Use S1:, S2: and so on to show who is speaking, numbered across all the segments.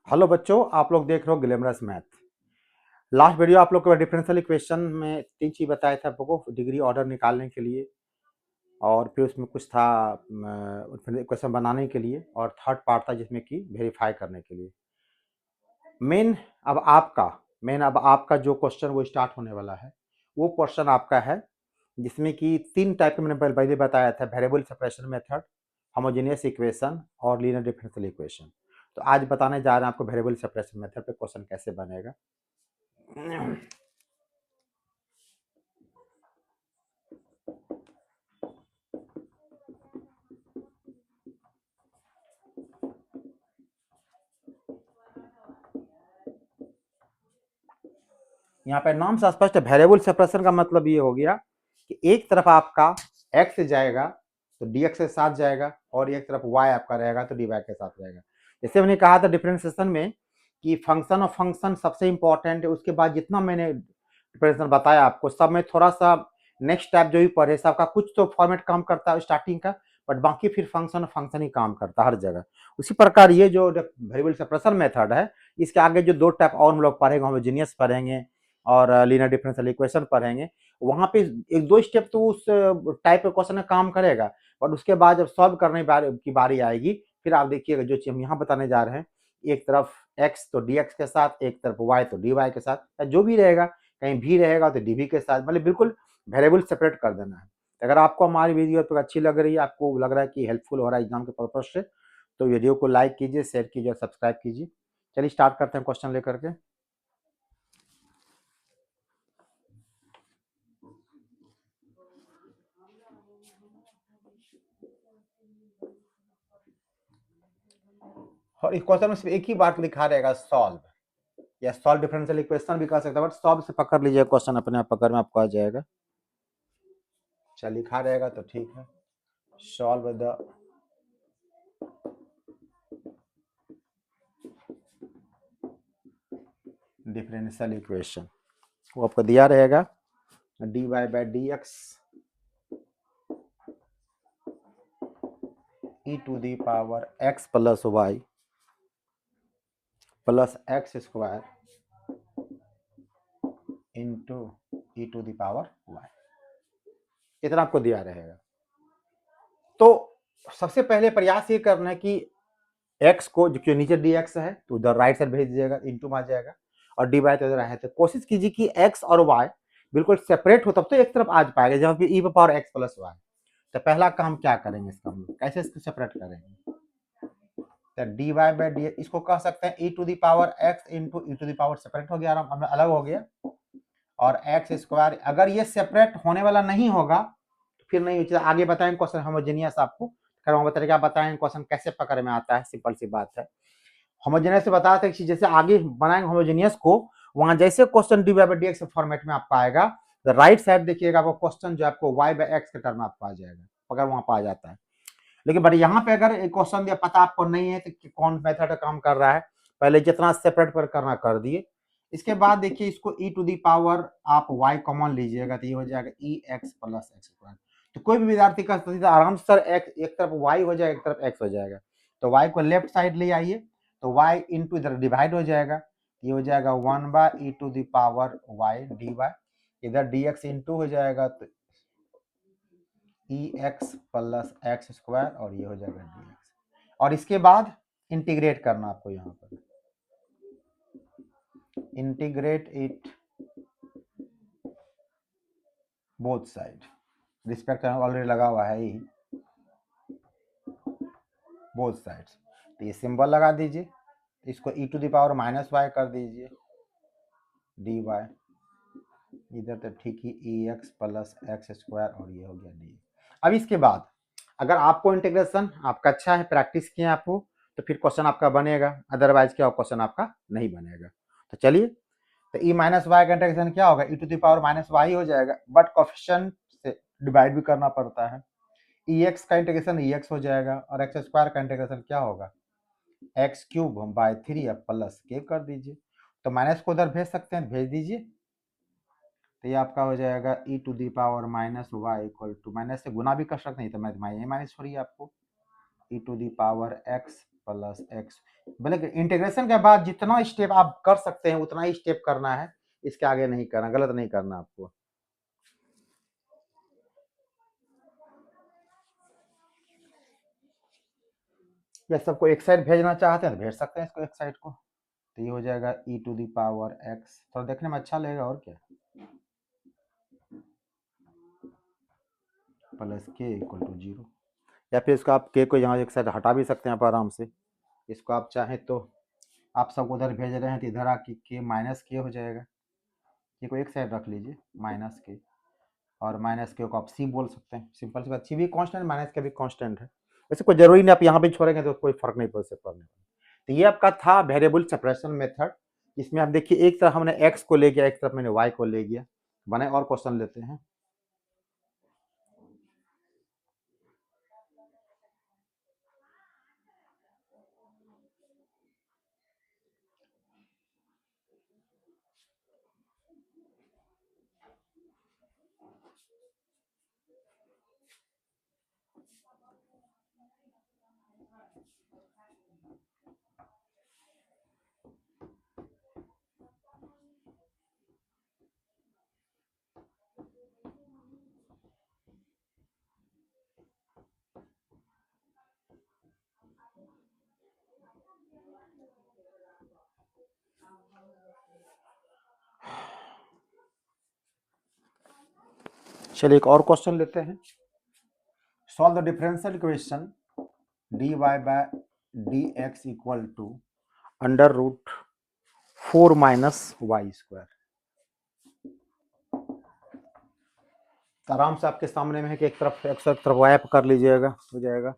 S1: Hello बच्चों, आप लोग देख रहे हो ग्लैमरस मैथ। लास्ट वीडियो आप लोग को डिफरेंशियल इक्वेशन में तीन चीज बताया था आपको डिग्री ऑर्डर निकालने के लिए, और फिर उसमें कुछ था इक्वेशन बनाने के लिए, और थर्ड पार्ट था जिसमें कि वेरीफाई करने के लिए। मेन अब आपका जो क्वेश्चन वो स्टार्ट होने वाला है, वो क्वेश्चन आपका है जिसमें कि तीन टाइप के मैंने पहले बताया था: variable separation method, homogeneous equation और लीनियर डिफरेंशियल इक्वेशन। तो आज बताने जा रहे हैं आपको वेरिएबल सेपरेशन मेथड पे क्वेश्चन कैसे बनेगा। यहाँ पे नाम से स्पष्ट है, वेरिएबल सेपरेशन का मतलब ये हो गया कि एक तरफ आपका x जाएगा तो dx के साथ जाएगा, और एक तरफ y आपका रहेगा तो dy के साथ रहेगा। जैसे मैंने कहा था डिफरेंशिएशन में कि फंक्शन और फंक्शन सबसे इंपॉर्टेंट है, उसके बाद जितना मैंने डिफरेंशिएशन बताया आपको सब में थोड़ा सा नेक्स्ट स्टेप जो भी पढ़े सबका कुछ तो फॉर्मेट काम करता है स्टार्टिंग का, बट बाकी फिर फंक्शन और फंक्शन ही काम करता है हर जगह। उसी प्रकार ये जो वेरिएबल सेपरेशन मेथड है, इसके आगे जो दो टाइप और हम लोग पढ़ेंगे, होमोजेनियस पढ़ेंगे और लीनियर डिफरेंशियल इक्वेशन पढ़ेंगे। वहां पे एक दो स्टेप तो उस टाइप के क्वेश्चन में काम करेगा, बट उसके बाद जब सॉल्व करने की बारी आएगी, फिर आप देखिएगा जो चीज हम यहाँ बताने जा रहे हैं, एक तरफ x तो dx के साथ, एक तरफ y तो dy के साथ, या जो भी रहेगा, कहीं भी रहेगा तो dv के साथ, मतलब बिल्कुल वेरिएबल सेपरेट कर देना है। अगर आपको हमारी वीडियो तो अच्छी लग रही है, आपको लग रहा है कि हेल्पफुल हो रहा है एग्जाम के पर्पज से, तो वीडियो को लाइक कीजिए, शेयर कीजिए और सब्सक्राइब कीजिए। चलिए स्टार्ट करते हैं क्वेश्चन लेकर के। और इस क्वेश्चन में सिर्फ एक ही बात लिखा रहेगा, सॉल्व, या सॉल्व डिफरेंशियल इक्वेशन भी कह सकते हैं, बट सॉल्व से पकड़ लीजिए, क्वेश्चन अपने आप पकड़ में आपको आ जाएगा। चल लिखा रहेगा तो ठीक है, सॉल्व द डिफरेंशियल इक्वेशन, वो आपको दिया रहेगा dy by d x e to the power x plus y plus x square into E to the power y, इतना आपको दिया रहेगा। तो सबसे पहले प्रयास ये करना है कि x को, जो नीचे dx है तो उधर राइट साइड भेज दीजिएगा, इंटू में आ जाएगा, और dy तो इधर है, तो कोशिश कीजिए कि x और y बिल्कुल सेपरेट हो, तब तो एक तरफ आ पाएगा, जहाँ पे e power x plus y. तो पहला काम क्या करेंगे, इसका हम कैसे इसको सेपरेट करेंगे, तो dy बाई डी, इसको कह सकते हैं E to the power x into E to the power, separate हो गया, आराम अलग हो गया, और एक्स स्क्वायर। अगर ये सेपरेट होने वाला नहीं होगा तो फिर नहीं चाहिए, आगे बताएंगे क्वेश्चन होमोजेनियस आपको बताइए, क्या बताएंगे क्वेश्चन कैसे पकड़ में आता है, सिंपल सी बात है। होमोजेनियस से बताया था कि जैसे आगे बनाएंगे होमोजेनियस को, वहां जैसे question d y by d x format में आपका आएगा, तो राइट साइड देखिएगा आपको क्वेश्चन जो आपको वाई बाई एक्स के टर्म में आपको आ जाएगा, अगर वहां पर आ जाता है। लेकिन बट यहाँ पे अगर क्वेश्चन दिया पता आपको नहीं है तो कौन मेथड काम कर रहा है, पहले जितना सेपरेट पर करना कर दिए। इसके बाद देखिए इसको e टू दी पावर आप y कॉमन लीजिएगा तो ये हो जाएगा e x plus x square. तो कोई भी विद्यार्थी का आराम से सर एक तरफ y हो जाएगा, एक तरफ x हो जाएगा, तो y को लेफ्ट साइड ले आइए, तो y इंटू इधर डिवाइड हो जाएगा, ये हो जाएगा 1 by e to the power y dy, इधर dx इंटू हो जाएगा तो ई एक्स प्लस एक्स स्क्वायर, और ये हो जाएगा डी एक्स, और इसके बाद इंटीग्रेट करना आपको, यहाँ पर integrate it both side, respect already लगा हुआ है ही, बोथ साइड्स, तो ये सिंबल लगा दीजिए, इसको E to the power minus Y कर दीजिए डी वाई, इधर तो ठीक ही E x plus x square, और ये हो गया डी। अब इसके बाद अगर आपको इंटीग्रेशन आपका अच्छा है, प्रैक्टिस किए आपको, तो फिर क्वेश्चन आपका बनेगा, अदरवाइज क्या क्वेश्चन आपका नहीं बनेगा। तो चलिए, तो ई माइनस वाई का इंटीग्रेशन क्या होगा, E to the power minus Y हो जाएगा, बट कोफिशिएंट से डिवाइड भी करना पड़ता है। ई एक्स का इंटीग्रेशन ई एक्स हो जाएगा, और एक्स स्क्वायर का इंटीग्रेशन क्या होगा, एक्स क्यूब बाय 3 प्लस के कर दीजिए, तो माइनस को उधर भेज सकते हैं, भेज दीजिए, तो ये आपका हो जाएगा ई to the power minus Y equal to, minus से गुना भी कर सकते हैं, तो मैं माइनस हो रही है आपको, E to the power X plus X, बोले इंटीग्रेशन के बाद जितना स्टेप आप कर सकते हैं उतना ही स्टेप करना है, इसके आगे नहीं करना, गलत नहीं करना आपको। या सबको एक साइड भेजना चाहते हैं तो भेज सकते हैं इसको एक साइड को, तो ये हो जाएगा e to the power x, तो देखने में अच्छा लगेगा और क्या, प्लस के इक्वल टू 0। या फिर इसको आप के को यहाँ एक साइड हटा भी सकते हैं आप आराम से, इसको आप चाहें तो आप सब उधर भेज रहे हैं तो इधर आके के माइनस के हो जाएगा, ये को एक साइड रख लीजिए माइनस के, और माइनस के को आप सी बोल सकते हैं, सिंपल सी बात, सी भी कांस्टेंट माइनस के भी कांस्टेंट है, वैसे कोई जरूरी नहीं आप यहाँ भी छोड़ेंगे तो कोई फर्क नहीं पड़ने। तो ये आपका था वेरिएबल सेपरेशन मेथड, इसमें आप देखिए एक तरफ हमने x को ले गया, एक तरफ मैंने y को ले गया। बने और क्वेश्चन लेते हैं। चलिए एक और क्वेश्चन लेते हैं। Solve the differential equation dy by dx equal to under root 4 minus y square. आराम से आपके सामने में है कि एक तरफ x एक तरफ y कर लीजिएगा, हो जाएगा।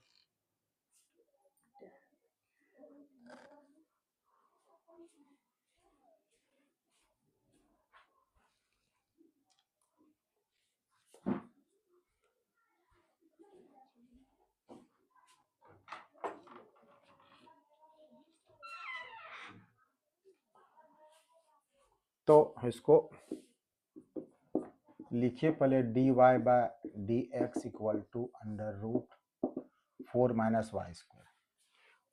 S1: तो इसको लिखिए पहले dy by dx equal to under root 4 minus y square.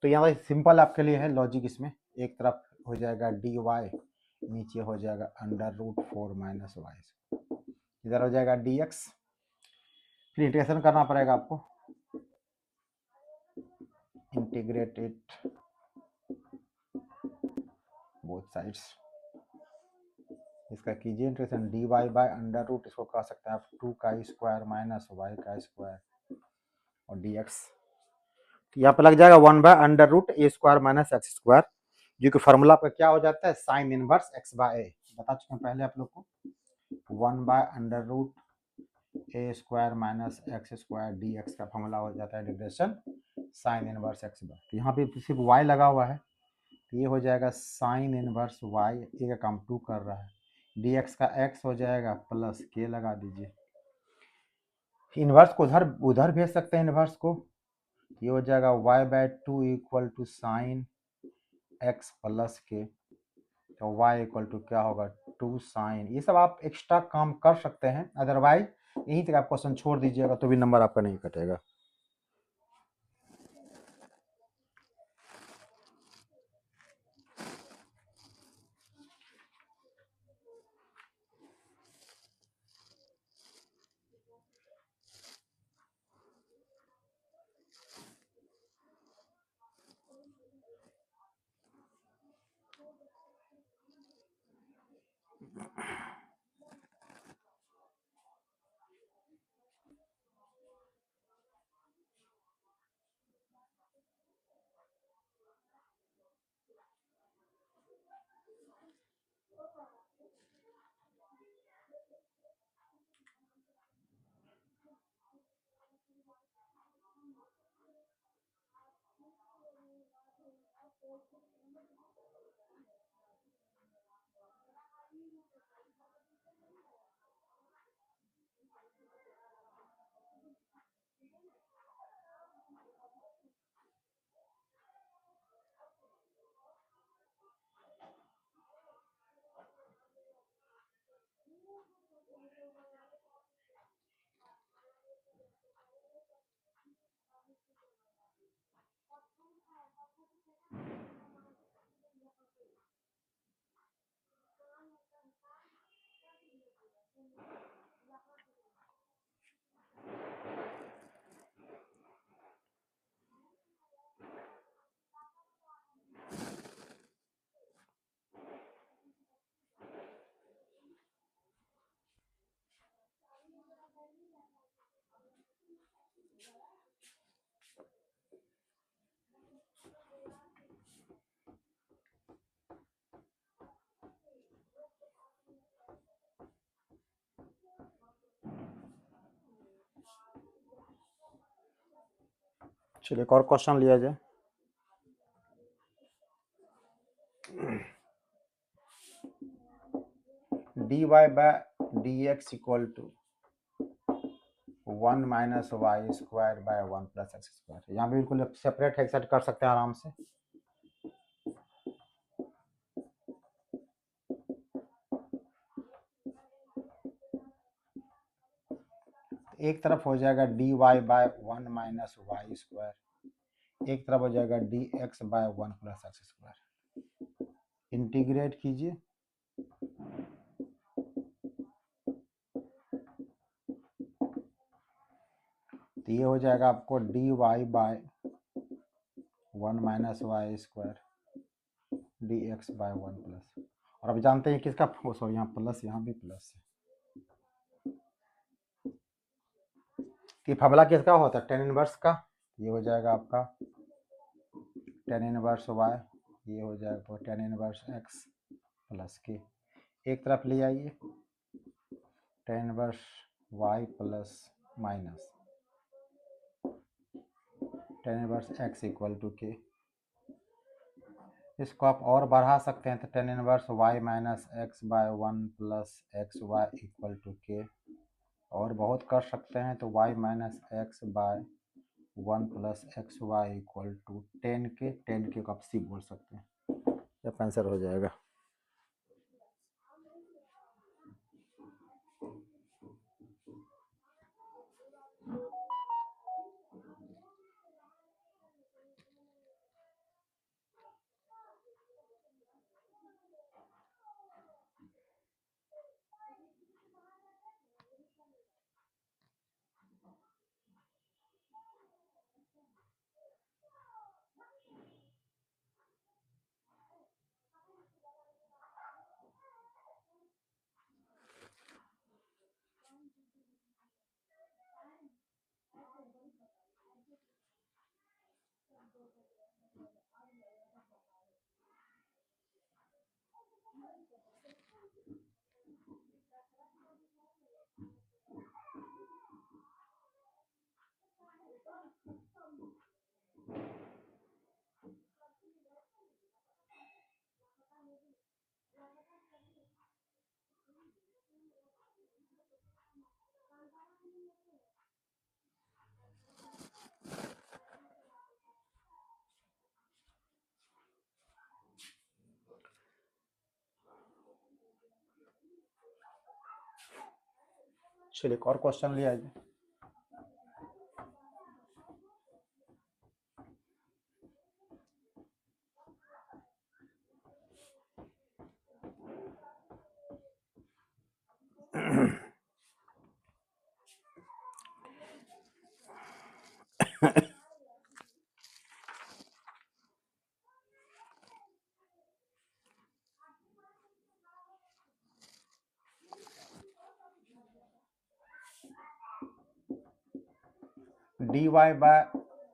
S1: तो यहाँ सिंपल आपके लिए है लॉजिक, इसमें एक तरफ हो जाएगा dy, नीचे हो जाएगा अंडर रूट 4 माइनस वाई, इधर हो जाएगा dx, फिर इंटीग्रेशन करना पड़ेगा आपको, इंटीग्रेट इट बोथ साइड्स, इसका कीजिए integration dy by under root, इसको कह सकते हैं आप 2 का स्क्वायर माइनस वाई का स्क्वायर और dx। तो यहाँ पे लग जाएगा 1 by under root a square minus x square, जो कि फॉर्मूला आपका क्या हो जाता है sine inverse x by a, बता चुके हैं पहले आप लोग को। 1 by under root a square minus x square d x का फॉर्मूला हो जाता है integration sine inverse x by. तो यहाँ पे सिर्फ वाई लगा हुआ है, तो ये हो जाएगा साइन इनवर्स वाई, ए का काम 2 कर रहा है, डी एक्स का एक्स हो जाएगा प्लस के लगा दीजिए, इनवर्स को उधर उधर भेज सकते हैं इनवर्स को, ये हो जाएगा y by 2 equal to sine x plus k, तो y इक्वल टू क्या होगा 2 साइन, ये सब आप एक्स्ट्रा काम कर सकते हैं, अदरवाइज यहीं तक आप क्वेश्चन छोड़ दीजिएगा तो भी नंबर आपका नहीं कटेगा। चलिए एक और क्वेश्चन लिया जाए। dy by d x equal to 1 minus y square by 1 plus x square. यहाँ बिल्कुल सेपरेट एक्सेट कर सकते हैं आराम से। एक तरफ हो जाएगा dy by 1 minus y square, एक तरफ हो जाएगा d x by 1 plus x square. Integrate कीजिए, तो ये हो जाएगा आपको dy by 1 minus y square d x by 1 plus. और अब जानते हैं किसका, सॉरी यहाँ प्लस, यहाँ भी प्लस है। ये फार्मूला किसका होता है, टेन इनवर्स का। ये हो जाएगा आपका टेन इनवर्स वाई, ये हो जाएगा टेन इनवर्स एक्स प्लस के। एक तरफ ले आइए, tan inverse y plus minus tan inverse x equal to k. इसको आप और बढ़ा सकते हैं, तो tan inverse y minus x by 1 plus x y equal to k. और बहुत कर सकते हैं, तो y minus x by 1 plus x y equal to 10 k को आप सी बोल सकते हैं। जब आंसर हो जाएगा। चलिए एक और क्वेश्चन लिया जाए। dy by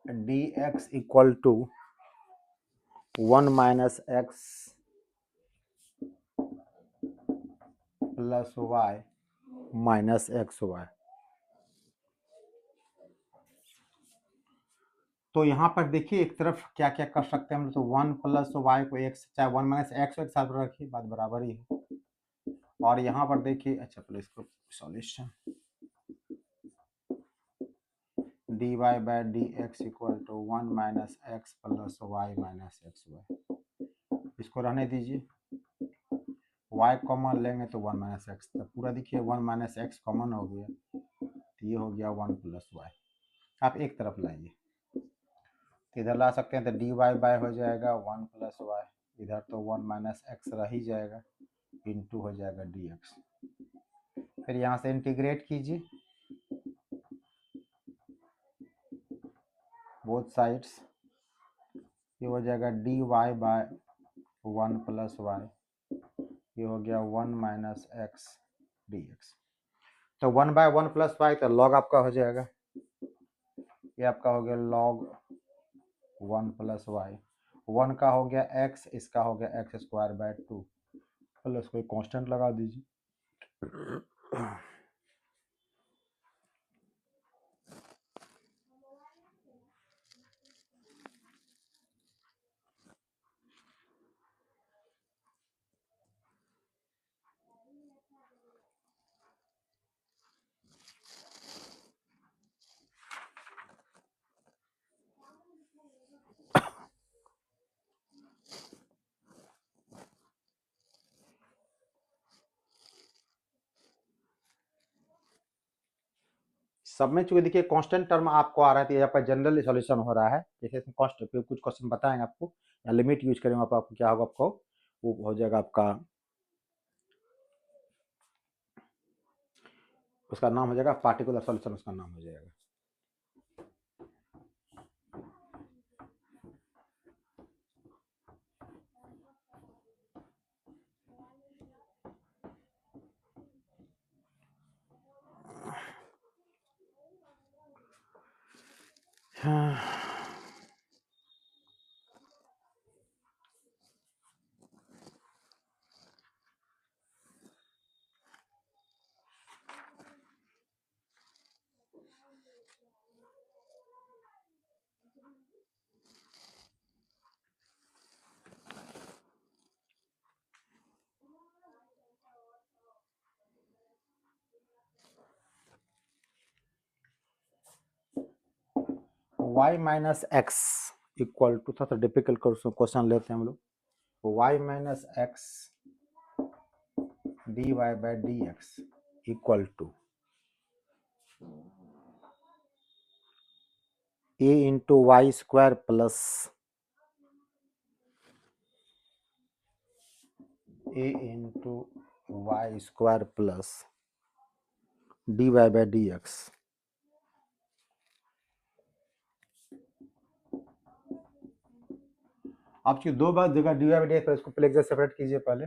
S1: d x equal to 1 minus x plus y minus x y. तो यहाँ पर देखिए एक तरफ क्या क्या कर सकते हैं हम, तो 1 प्लस वाई को एक्स, चाहे 1 माइनस एक्स एक साथ रखिए, बात बराबर ही है। और यहाँ पर देखिए, अच्छा पहले इसको solution, dy by d x equal to 1 minus x plus y minus x y. इसको रहने दीजिए, y कॉमन लेंगे तो 1 माइनस एक्स, तो पूरा देखिए 1 माइनस एक्स कॉमन हो गया, तो ये हो गया 1 प्लस वाई। आप एक तरफ लाइए, इधर ला सकते हैं, तो dy बाय हो जाएगा 1 प्लस वाई, इधर तो 1 माइनस एक्स रह ही जाएगा, इंटू हो जाएगा dx। फिर यहाँ से इंटीग्रेट कीजिए बोथ साइड्स, ये हो जाएगा dy बाय 1 प्लस वाई, ये हो गया 1 माइनस एक्स dx। तो 1 बाय 1 प्लस वाई तो लॉग आपका हो जाएगा, ये आपका हो गया लॉग 1 प्लस वाई, 1 का हो गया x, इसका हो गया एक्स स्क्वायर बाय 2 प्लस कोई कांस्टेंट लगा दीजिए। सब में चूंकि देखिए कांस्टेंट टर्म आपको आ रहा है तो ये आपका जनरल सॉल्यूशन हो रहा है। जैसे इसमें कॉस्ट पे कुछ क्वेश्चन बताएंगे आपको या लिमिट यूज करेंगे आपको क्या होगा, आपको वो हो जाएगा आपका, उसका नाम हो जाएगा पार्टिकुलर सॉल्यूशन, उसका नाम हो जाएगा। y minus x equal to, थोड़ा सा डिफिकल्ट क्वेश्चन लेते हैं हम लोग। y minus x dy by dx equal to a into y square plus a into y square plus dy by dx। आप चूंकि दो बार जगह dy बाय dx, इसको पहले एक जगह सेपरेट कीजिए पहले।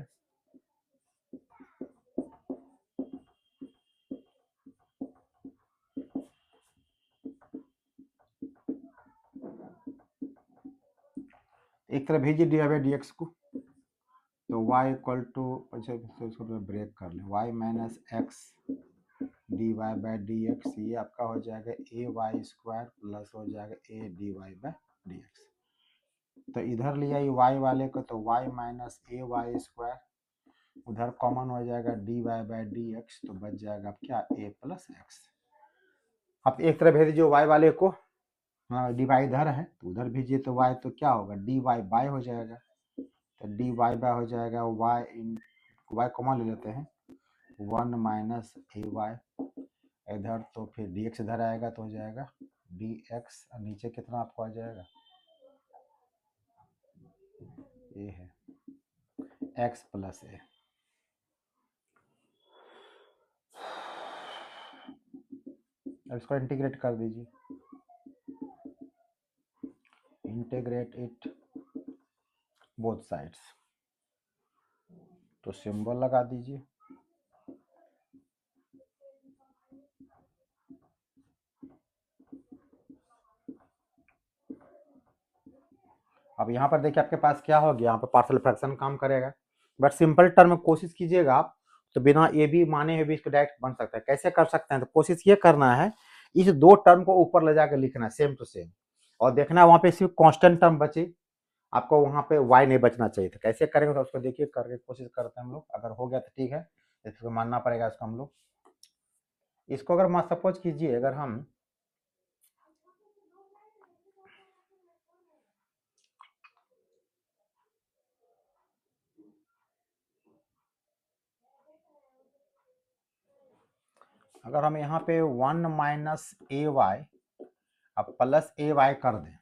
S1: एक तरफ भेजिए dy बाय dx को, तो y इक्वल टू, अच्छा इसको ब्रेक कर लें, y minus x dy by dx, ये आपका हो जाएगा ए वाई स्क्वायर प्लस हो जाएगा ए dy बाय dx। तो इधर लिया ये y वाले को, तो y माइनस ए वाई स्क्वायर, उधर कॉमन हो जाएगा dy बाय dx, तो बच जाएगा आप क्या a प्लस एक्स। आप एक तरफ भेज दीजिए y वाले को, डी इधर है तो उधर भेजिए, तो y तो क्या होगा dy बाय हो जाएगा, तो dy बाय हो जाएगा y कॉमन ले लेते हैं, 1 माइनस ए वाई, इधर तो फिर dx इधर आएगा तो हो जाएगा dx, और नीचे कितना आपको आ जाएगा, ये है x प्लस ए। अब इसको इंटीग्रेट कर दीजिए, इंटीग्रेट इट बोथ साइड्स, तो सिंबल लगा दीजिए। अब यहाँ पर देखिए आपके पास क्या हो गया, यहाँ पर पार्शियल फ्रैक्शन काम करेगा, बट सिंपल टर्म में कोशिश कीजिएगा आप, तो बिना ए बी माने हुए भी इसको डायरेक्ट बन सकता है। कैसे कर सकते हैं, तो कोशिश ये करना है इस दो टर्म को ऊपर ले जाकर लिखना है सेम टू सेम, और देखना है वहाँ पे सिर्फ कांस्टेंट टर्म बचे, आपको वहाँ पे y नहीं बचना चाहिए था। कैसे करेंगे तो उसको देखिए करके कोशिश करते हैं हम लोग, अगर हो गया तो ठीक है, इसको मानना पड़ेगा इसको हम लोग। इसको अगर सपोज कीजिए, अगर हम यहाँ पे 1 माइनस ए वाई अब प्लस ए वाई कर दें,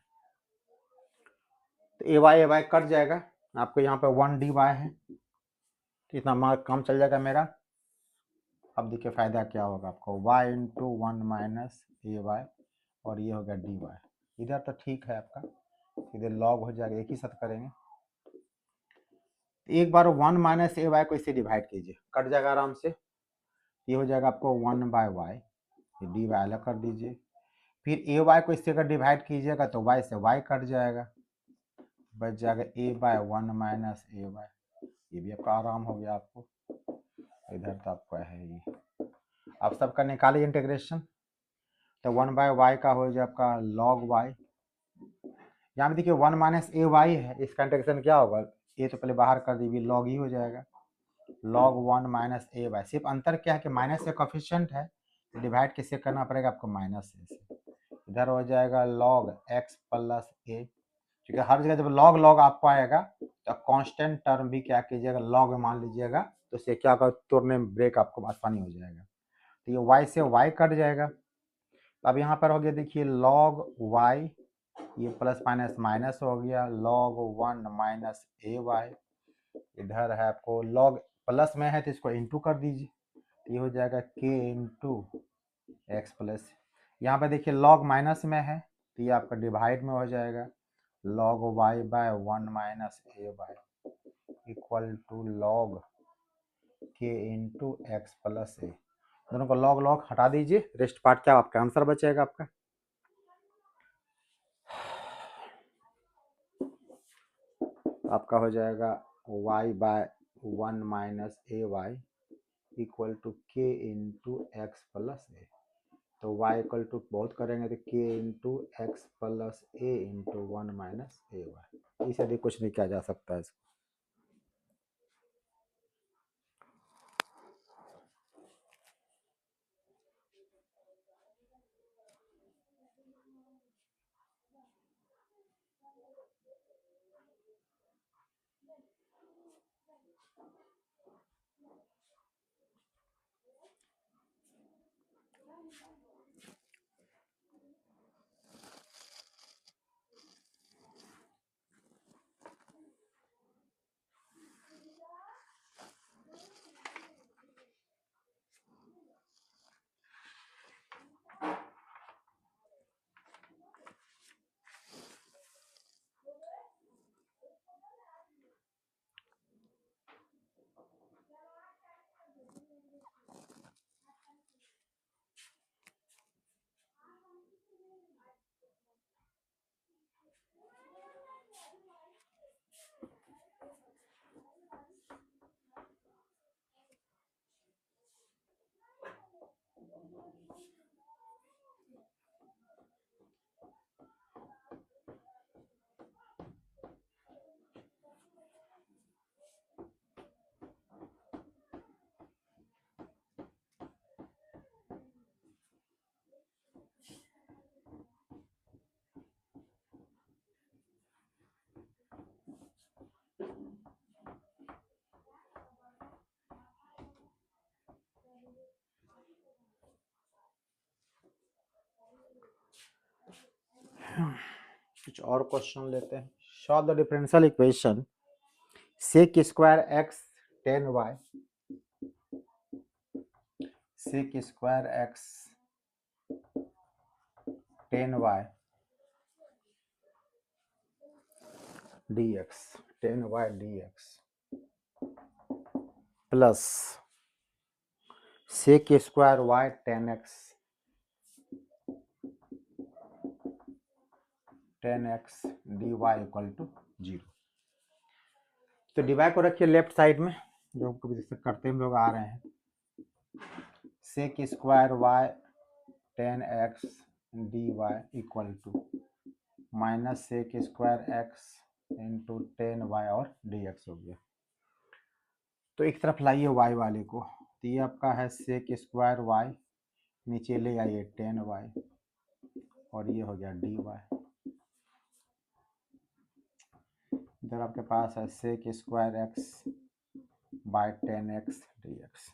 S1: तो ए वाई कट जाएगा, आपको यहाँ पे 1 dy है, तो इतना मार्क काम चल जाएगा मेरा। अब देखिए फायदा क्या होगा आपको, y इंटू 1 माइनस ए वाई और ये हो गया डी वाई। इधर तो ठीक है आपका, इधर लॉग हो जाएगा, एक ही साथ करेंगे। एक बार 1 माइनस ए वाई को इससे डिवाइड कीजिए, कट जाएगा आराम से। ये हो जाएगा आपको 1 बाय वाई, ये डी वाई अलग कर दीजिए। फिर ए वाई को इससे अगर डिवाइड कीजिएगा तो वाई से वाई कट जाएगा, बच जाएगा ए बाय 1 माइनस ए वाई। ये भी आपका आराम हो गया आपको। इधर तो आपका है ये, आप सबका निकालिए इंटीग्रेशन। तो 1 बाय वाई का हो जाए आपका लॉग वाई। यहाँ पे देखिए 1 माइनस ए वाई है, इसका इंटीग्रेशन क्या होगा, ये तो पहले बाहर कर दीजिए, लॉग ही हो जाएगा, लॉग 1 माइनस ए वाई। सिर्फ अंतर क्या है कि माइनस से कोफिशिएंट है, डिवाइड किससे करना पड़ेगा आपको, माइनस से। इधर हो जाएगा लॉग एक्स प्लस ए, क्योंकि हर जगह जब लॉग लॉग आपको आएगा तो कांस्टेंट टर्म भी क्या कीजिएगा, लॉग में मान लीजिएगा, तो इससे क्या होगा, तोड़ने में ब्रेक आपको आसानी हो जाएगा। तो ये y से y कट जाएगा। अब यहाँ पर हो गया देखिए लॉग y, ये प्लस माइनस माइनस हो गया, लॉग 1 माइनस ए वाई। इधर है आपको लॉग प्लस में है तो इसको इंटू कर दीजिए, ये हो जाएगा k इंटू एक्स प्लस। यहाँ पर देखिए लॉग माइनस में है तो ये आपका डिवाइड में हो जाएगा, log y by 1 minus A Y equal to log k into x plus A. दोनों को लॉग लॉग हटा दीजिए, रेस्ट पार्ट क्या आपका आंसर बचेगा आपका। आपका हो जाएगा y by 1 minus A Y equal to k into x plus a. तो y इक्वल टू बहुत करेंगे तो k into x plus a into 1 minus A y. इसे भी कुछ नहीं किया जा सकता है इसको। कुछ और क्वेश्चन लेते हैं। Solve the differential equation sec square x 10y, sec square x 10y dx, 10y dx plus sec square y 10x, 10x dy equal to 0। तो डिवाइड को रखिए लेफ्ट साइड में, जो कभी जैसे करते हम लोग आ रहे हैं, sec square y 10x dy equal to minus sec square x into 10y और dx हो गया। तो एक तरफ लाइए y वाले को, तो ये आपका है सेक स्क्वायर y, नीचे ले आइए 10y और ये हो गया dy। इधर आपके पास है sec square x by 10x dx।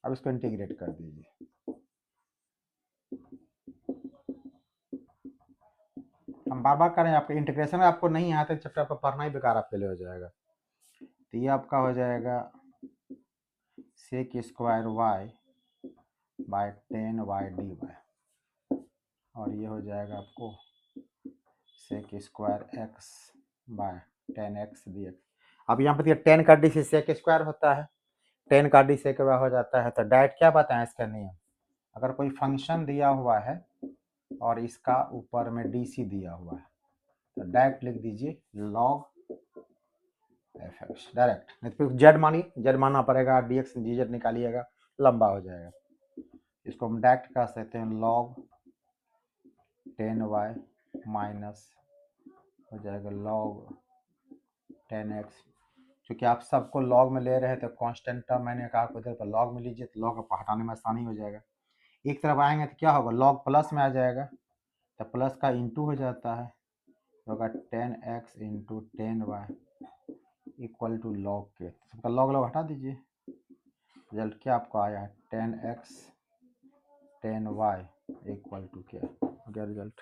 S1: अब इसको इंटीग्रेट कर दीजिए। हम बार बार करें, आपके इंटीग्रेशन में आपको नहीं आता चैप्टर पर पढ़ना ही बेकार आपके लिए हो जाएगा। तो ये आपका हो जाएगा sec square y by 10y dy, और ये हो जाएगा आपको sec square x by 10x dx। अब यहाँ पर 10 का डी से सेक स्क्वायर होता है, 10 का डी सेक हो जाता है। तो डायरेक्ट क्या बताएं इसका नियम, अगर कोई फंक्शन दिया हुआ है और इसका ऊपर में डी सी दिया हुआ है तो डायरेक्ट लिख दीजिए लॉग एफ एक्स डायरेक्ट, नहीं तो फिर जेड मानिए, जेड मानना पड़ेगा, डी एक्स जी जेड निकालिएगा, लंबा हो जाएगा। इसको हम डायरेक्ट कर सकते हैं लॉग 10y माइनस हो जाएगा लॉग 10x। क्योंकि आप सबको लॉग में ले रहे हैं तो कांस्टेंट टर्म मैंने कहा आपको इधर पर लॉग में लीजिए तो लॉग को हटाने में आसानी हो जाएगा। एक तरफ आएंगे तो क्या होगा, लॉग प्लस में आ जाएगा तो प्लस का इंटू हो जाता है, होगा 10x into 10y equal to log के, सबका लॉग लॉग हटा दीजिए। रिजल्ट क्या आपको आया है 10x 10y इक्वल टू क्या हो गया result.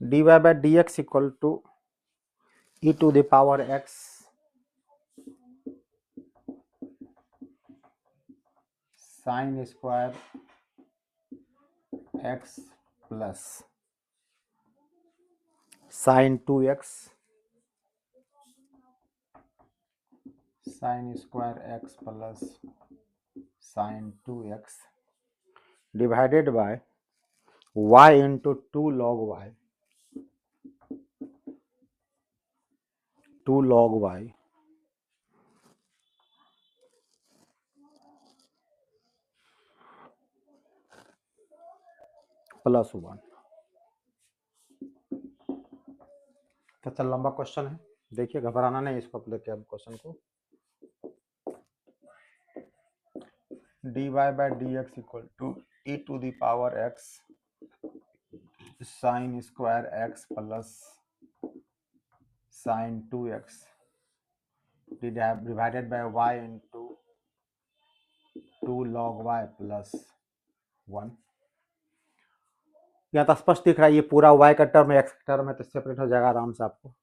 S1: D y by d x equal to e to the power x sine square x plus sine 2x sine square x plus sine 2x divided by y into 2 log y 2 log y plus 1। तो चल लंबा question है, देखिए घबराना नहीं इसको, आप लेके अब क्वेश्चन को dy by d x equal to e to the power x sine square x plus sine 2x divided by y into 2 log y plus 1। यहाँ तो स्पष्ट दिख रहा है ये पूरा y का टर्म है, x का टर्म है, तो सेपरेट हो जाएगा आराम से आपको।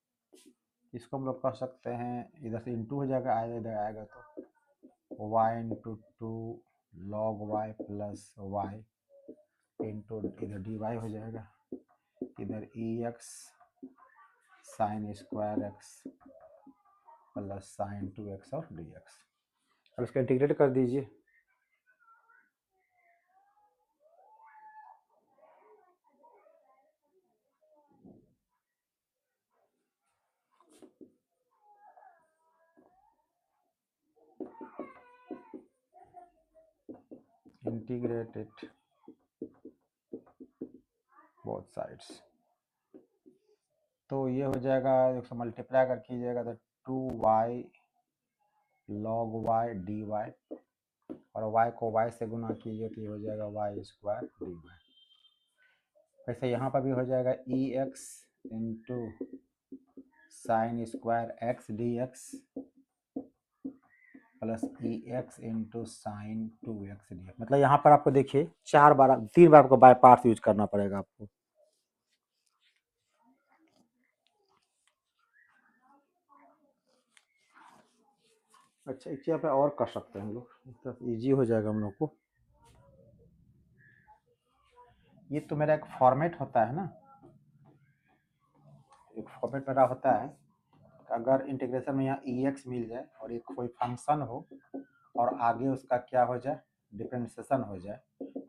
S1: इसको हम लोग कर सकते हैं, इधर से इंटू हो जाएगा, आएगा इधर आएगा तो y into 2 log y plus y into इधर dy हो जाएगा, इधर ex sign square x plus sine 2x और dx। अब इसका इंटीग्रेट कर दीजिए, इंटीग्रेट इट बोथ साइड्स। तो ये हो जाएगा, एक सौ मल्टीप्लाई कर कीजिएगा तो y log y dy, और y को y से गुना कीजिए तो ये हो जाएगा y स्क्वायर dy। वैसे यहाँ पर भी हो जाएगा ex into sine square x dx plus ex into sine 2x dx। मतलब यहाँ पर आपको देखिए 3 बार आपको बाय पार्ट्स यूज करना पड़ेगा आपको। अच्छा एक चीज़ पे और कर सकते हैं हम लोग, इजी हो जाएगा हम लोग को। ये तो मेरा एक फॉर्मेट होता है ना, एक फॉर्मेट मेरा होता है, अगर इंटीग्रेशन में यहाँ ex मिल जाए और एक कोई फंक्शन हो और आगे उसका क्या हो जाए, डिफरेंशिएशन हो जाए,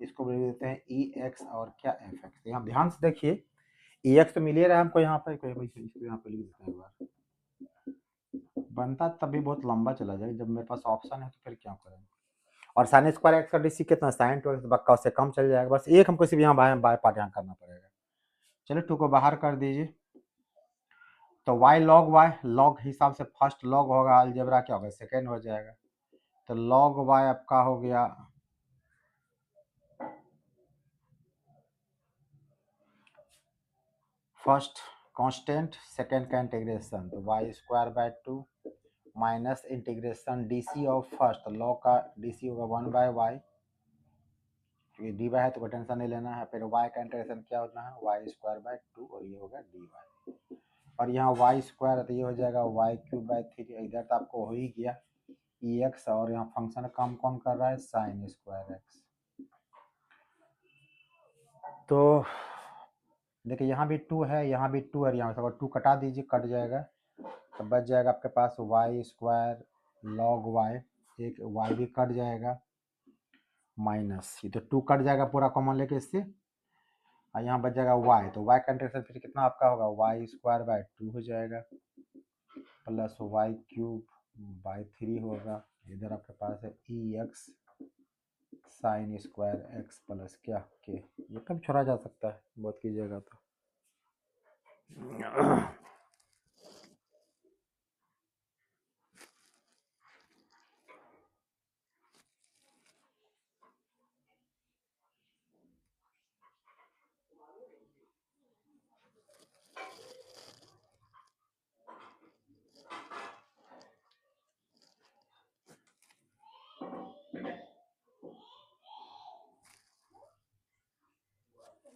S1: इसको बोल देते हैं ex और क्या fx। यहाँ ध्यान से देखिए ex तो मिल ही रहा है हमको यहाँ पर, इसको यहाँ पर लिख देते हैं एक बार, बनता तब भी बहुत लंबा चला जाएगा, जब मेरे पास ऑप्शन है तो फिर क्या करेंगे। और साइन स्क्वायर एक्स का डीसी कितना, साइन 2x बक्का उससे कम चल जाएगा, बस एक हमको सिर्फ यहाँ बाय पार्ट यहाँ करना पड़ेगा। चलिए 2 को बाहर कर दीजिए, तो y log y, log हिसाब से फर्स्ट log होगा, अलजेब्रा क्या होगा सेकेंड हो जाएगा, तो log y आपका हो गया फर्स्ट कांस्टेंट, सेकेंड का इंटीग्रेशन तो y square by 2 minus integration DC of first, log का डीसी होगा 1 बाय y, ये डी वाई है तो कोई टेंशन नहीं लेना है। फिर y का इंटीग्रेशन क्या होता है, y स्क्वायर बाय 2 और ये होगा dy, और यहाँ y स्क्वायर है तो ये हो जाएगा y क्यूब बाय 3, इधर तो आपको हो ही गया ex, और यहाँ फंक्शन काम कौन कर रहा है, साइन स्क्वायर एक्स। तो देखिए यहाँ भी 2 है, यहाँ भी 2 है, यहाँ से 2 कटा दीजिए, कट जाएगा तो बच जाएगा आपके पास y स्क्वायर log y, एक y भी कट जाएगा माइनस, ये तो 2 कट जाएगा पूरा कॉमन लेके इससे, और यहाँ बच जाएगा y, तो y का इंटीग्रेशन फिर कितना आपका होगा, y स्क्वायर बाय 2 हो जाएगा प्लस y क्यूब बाय 3 होगा, इधर आपके पास है ex sign square x plus क्या के, ये कब छोड़ा जा सकता है, बहुत कीजिएगा तो।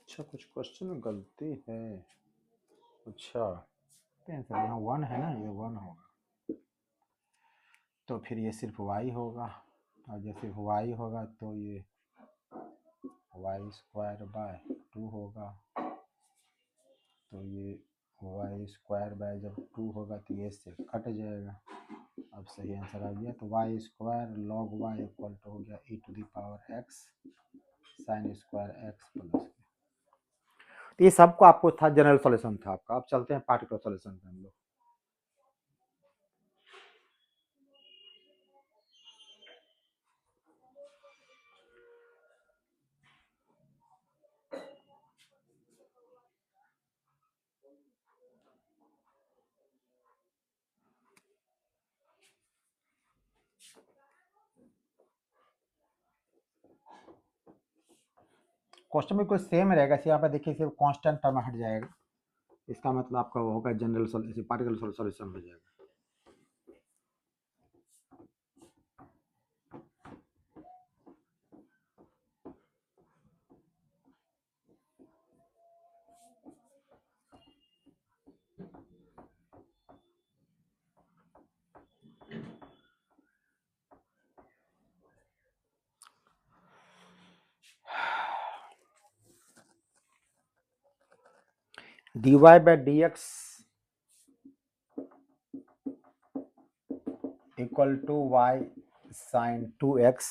S1: अच्छा कुछ क्वेश्चन में गलती है, अच्छा यहाँ 1 है ना, ये 1 होगा, तो फिर ये सिर्फ y होगा, और जब सिर्फ y होगा तो ये y स्क्वायर बाय 2 होगा, तो ये y स्क्वायर बाय जब 2 होगा तो ये से कट जाएगा, अब सही आंसर आ गया, तो y square log y equal to हो गया e to the power x sine square x plus, तो ये सबको आपको था जनरल सॉल्यूशन था आपका। अब चलते हैं पार्टिकुलर सॉल्यूशन पे हम लोग। क्वेश्चन में कोई सेम रहेगा, यहाँ पे देखिए सिर्फ कांस्टेंट टर्म हट जाएगा, इसका मतलब आपका वो होगा जनरल सॉल्यूशन, पार्टिकुलर सॉल्यूशन हो जाएगा। dy by dx equal to y sin 2x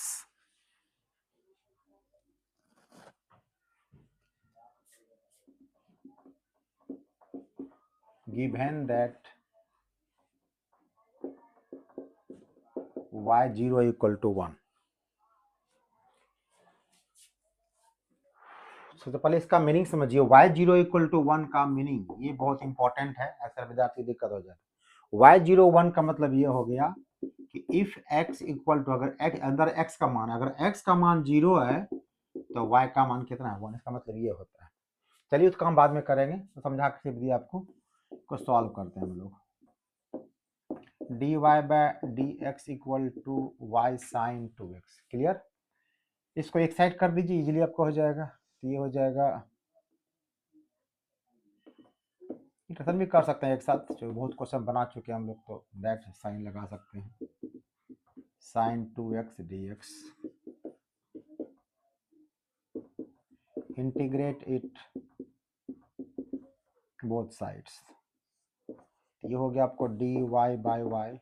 S1: given that y0 equal to 1। तो पहले इसका मीनिंग समझिए, y0 इक्वल टू 1 का मीनिंग ये बहुत इंपॉर्टेंट है, ऐसा विद्यार्थी दिक्कत हो जाए। y01 का मतलब ये हो गया कि इफ x इक्वल टू, अगर x अंदर x का मान है, अगर x का मान 0 है तो y का मान कितना है 1, इसका मतलब ये होता है। चलिए उसका हम बाद में करेंगे, तो समझा के सिर्फ दिया आपको, को सॉल्व करते हैं हम लोग। dy by dx equal to y sine 2x, clear. इसको एक साइड कर दीजिए, इजीली आपको हो जाएगा। तो ये हो जाएगा, कथन भी कर सकते हैं एक साथ, जो बहुत क्वेश्चन बना चुके हैं हम लोग, तो डायरेक्ट साइन लगा सकते हैं। Sine 2x dx, integrate it both sides. ये हो गया आपको dy बाय y,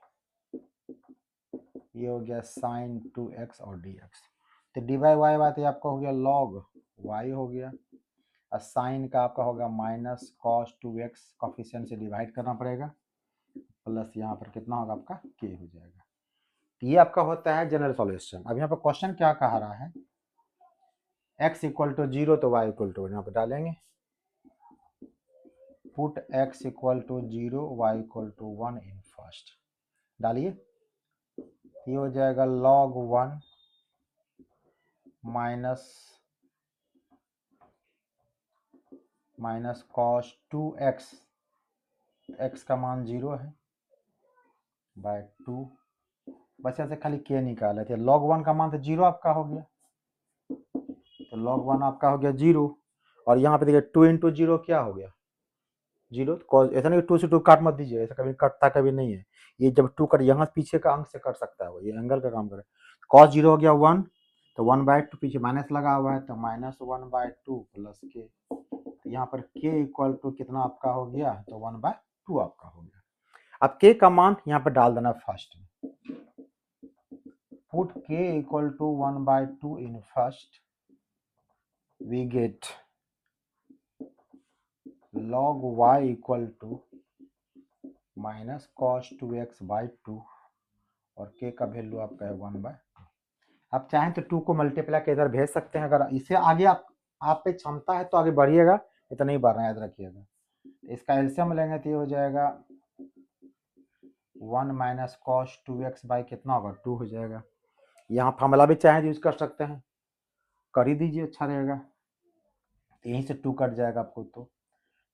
S1: ये हो गया साइन 2x और dx। तो dy बाय y तो आपका हो गया log y हो गया, और साइन का आपका होगा माइनस कॉस 2x, कॉफिशिएंट से डिवाइड करना पड़ेगा, प्लस यहाँ पर कितना होगा आपका k हो जाएगा। ये आपका होता है जनरल सॉल्यूशन। अब यहाँ पर क्वेश्चन क्या कह रहा है, x इक्वल टू 0 तो y इक्वल टू, यहाँ पर डालेंगे put x equal to 0 y equal to 1 in first, डालिए। ये हो जाएगा log 1 minus cos 2x, x का मान 0 है, बाय 2, बस यहाँ से खाली k निकाले थे। log 1 का मान तो 0 आपका हो गया, तो log 1 आपका हो गया 0, और यहाँ पे देखिए 2 इंटू 0 क्या हो गया 0, कॉस, ऐसा नहीं 2 से 2 काट मत दीजिए, ऐसा कभी कटता कभी नहीं है। ये जब 2 कट, यहाँ पीछे का अंक से कट सकता है वो, ये एंगल का काम करे। कॉस 0 हो गया 1, तो 1/2 पीछे माइनस लगा हुआ है, तो माइनस 1/2 प्लस k, तो यहाँ पर k इक्वल टू कितना आपका हो गया, तो 1/2 आपका हो गया। अब k का मान यहाँ पर डाल देना फर्स्ट में, put k equal to 1/2 in first, we get log y equal to minus cos 2x by 2, और k का वैल्यू आपका है 1/2। आप चाहें तो 2 को मल्टीप्लाई के इधर भेज सकते हैं, अगर इससे आगे आप पे क्षमता है तो आगे बढ़िएगा, इतना नहीं बढ़ना, याद रखिएगा। इसका एलसीएम लेंगे तो ये हो जाएगा 1 माइनस कॉस 2x बाई कितना होगा 2 हो जाएगा। यहाँ फॉर्मूला भी चाहे यूज कर सकते हैं, कर ही दीजिए, अच्छा रहेगा। यहीं से 2 कट जाएगा आपको, तो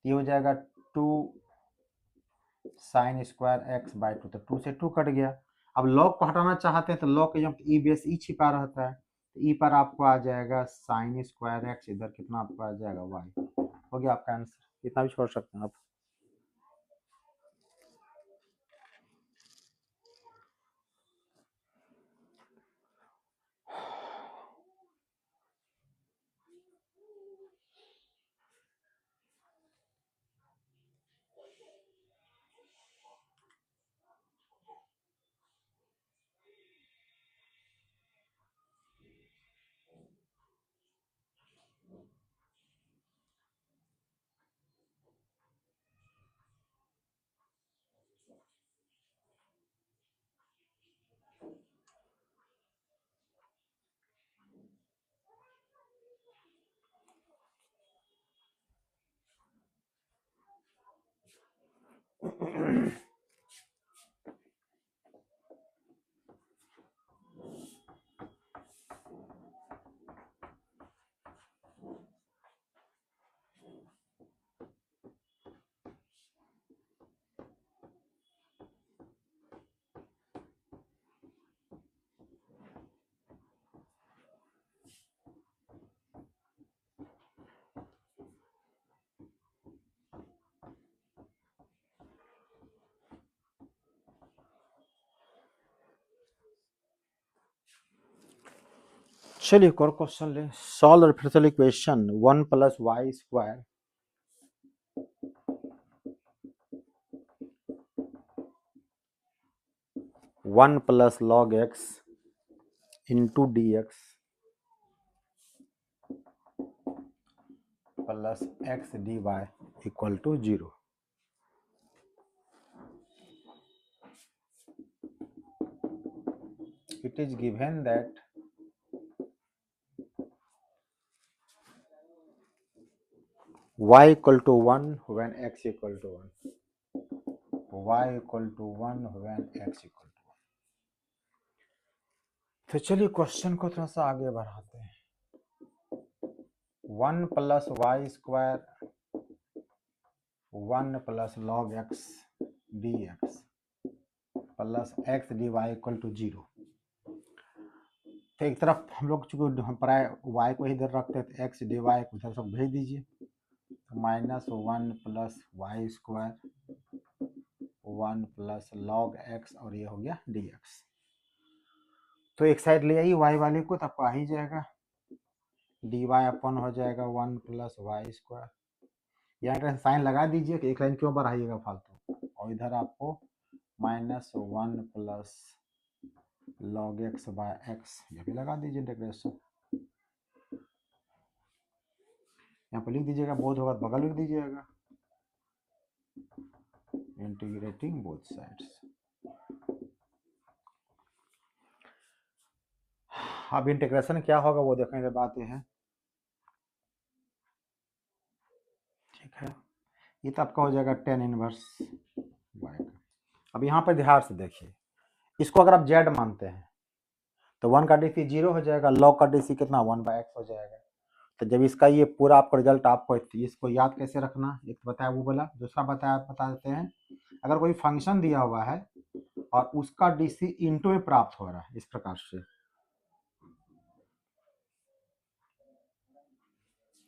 S1: ये हो जाएगा 2 साइन स्क्वायर एक्स बाई 2, तो 2 से 2 कट गया। अब लॉग को हटाना चाहते हैं तो लॉग के यहाँ ई बेस ई छिपा रहता है, तो ई पर आपको आ जाएगा साइन स्क्वायर एक्स, इधर कितना आपको आ जाएगा वाई, हो गया आपका आंसर। इतना भी छोड़ सकते हैं आप। चलिए एक और क्वेश्चन ले, solve the differential equation 1 plus Y square one plus log x into d x plus x d y equal to 0। It is given that y equal to 1 when x equal to 1, y equal to 1 when x equal to 1। तो चलिए question को थोड़ा सा आगे बढ़ाते हैं। 1 plus Y square 1 plus log x dx plus x dy equal to 0। तो एक तरफ हम लोग चूंकि हम प्राय y को इधर रखते हैं तो x dy को उधर सब भेज दीजिए। तो -1 plus Y square 1 plus log x और ये हो गया dx। तो एक साइड ले आइए y वाले को, तो आपको आ ही जाएगा। dy अपन हो जाएगा 1 प्लस वाई स्क्वायर। यहाँ का साइन लगा दीजिए कि एक लाइन क्यों बढ़ाइएगा फालतू। और इधर आपको -1 plus log x by x ये भी लगा दीजिए इंटीग्रेशन। यहाँ पर लिख दीजिएगा, बोध होगा बगल लिख दीजिएगा, इंटीग्रेटिंग बोथ साइड्स। अब इंटीग्रेशन क्या होगा वो देखने की बात है। ठीक है, ये तो आपका हो जाएगा tan इनवर्स y का। अब यहाँ पर ध्यान से देखिए, इसको अगर आप z मानते हैं तो 1 का DC 0 हो जाएगा, log का DC कितना 1/x हो जाएगा। तो जब इसका ये पूरा आपको रिजल्ट आपको इसको याद कैसे रखना, एक बताया वो बोला, दूसरा बताया बता देते हैं। अगर कोई फंक्शन दिया हुआ है और उसका DC इंटू में प्राप्त हो रहा है इस प्रकार से,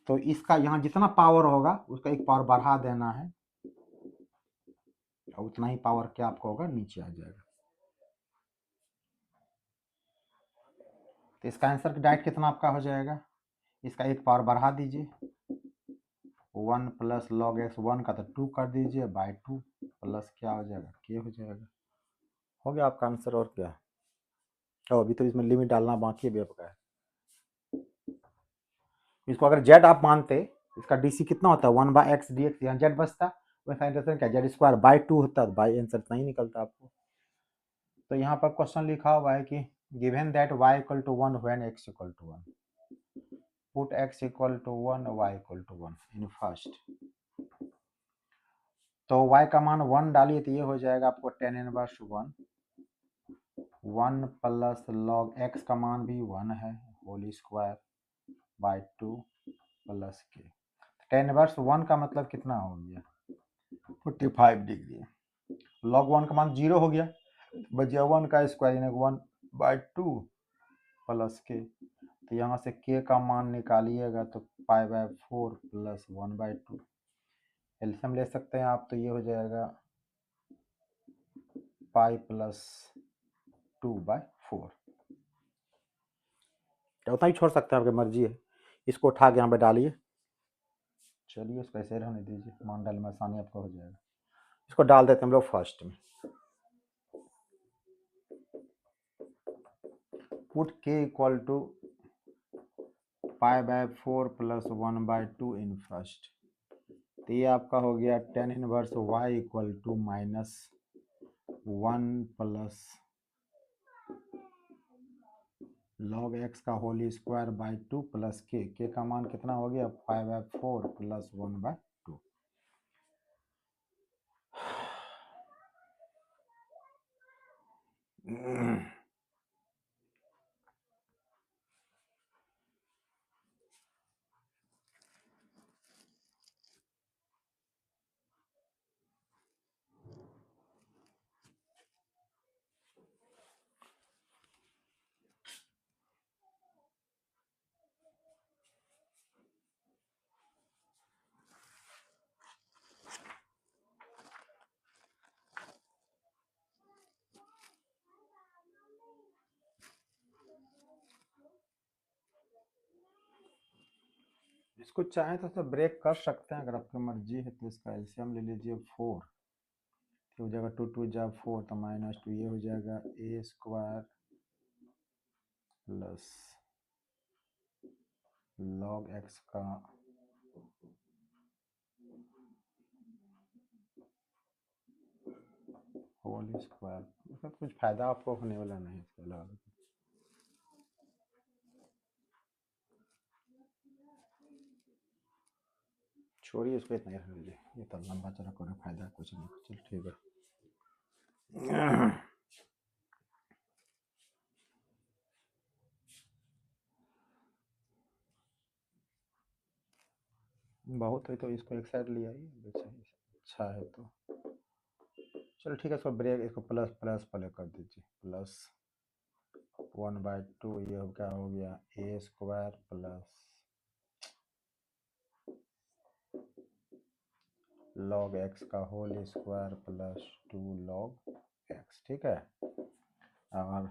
S1: तो इसका यहाँ जितना पावर होगा उसका एक पावर बढ़ा देना है और उतना ही पावर क्या आपको होगा नीचे आ जाएगा। तो इसका आंसर डायरेक्ट कितना आपका हो जाएगा, इसका एक पावर बढ़ा दीजिए 1 प्लस लॉग एक्स 1 का तो 2 कर दीजिए बाय 2 प्लस क्या हो जाएगा k हो जाएगा। हो गया आपका आंसर। और क्या, तो अभी तो इसमें लिमिट डालना बाकी है आपका। इसको अगर z आप मानते, इसका dc कितना होता है 1/x dx, यहाँ z बचता, वैसा इंटीग्रेशन क्या z स्क्वायर बाय 2 होता है, बाय आंसर नहीं निकलता आपको। तो यहाँ पर क्वेश्चन लिखा हुआ है कि given that y equal to 1 when x equal to 1, put x equal to 1 y equal to 1 in first. तो y का मान 1 डालिए तो ये हो जाएगा आपको tan inverse 1 plus log x का मान भी 1 है होल स्क्वायर बाय 2 प्लस के। tan इनवर्स 1 का मतलब कितना हो गया 45 डिग्री। लॉग 1 का मान 0 हो गया, बचा 1 का स्क्वायर यानी 1/2 प्लस के। तो यहाँ से k का मान निकालिएगा तो π/4 प्लस 1/2। एल्सियम ले सकते हैं आप, तो ये हो जाएगा पाई प्लस 2/4। क्या उतना ही छोड़ सकते हैं, आपकी मर्जी है। इसको उठा के यहाँ पे डालिए, चलिए इसको ऐसे रहने दीजिए, मान डालने में आसानी आपको हो जाएगा। इसको डाल देते हैं हम लोग फर्स्ट में, put k equal to π/4 plus 1/2 in first. तो ये आपका हो गया tan inverse y equal to -1 plus log x का whole square by 2 plus k का मान कितना हो गया π/4 प्लस 1/2। इसको चाहे तो ब्रेक कर सकते हैं, अगर आपकी मर्जी है। तो इसका एलसीएम ले लीजिए 4, तो हो जाएगा 2 2 जा 4 तो -2, ये हो जाएगा a square plus log x का होल स्क्वायर। मतलब कुछ फायदा आपको होने वाला नहीं इसके अलावा। छोड़िए इसको, इतना ही रख लीजिए, ये तो लंबा चौड़ा कोई फायदा कुछ नहीं। चल ठीक है। बहुत है तो इसको एक साइड ले आइए, अच्छा है तो चलो ठीक है, इसको ब्रेक, इसको प्लस प्लस पहले कर दीजिए, प्लस 1/2, ये क्या हो गया, a square plus log x का whole square plus 2 log x, ठीक है। और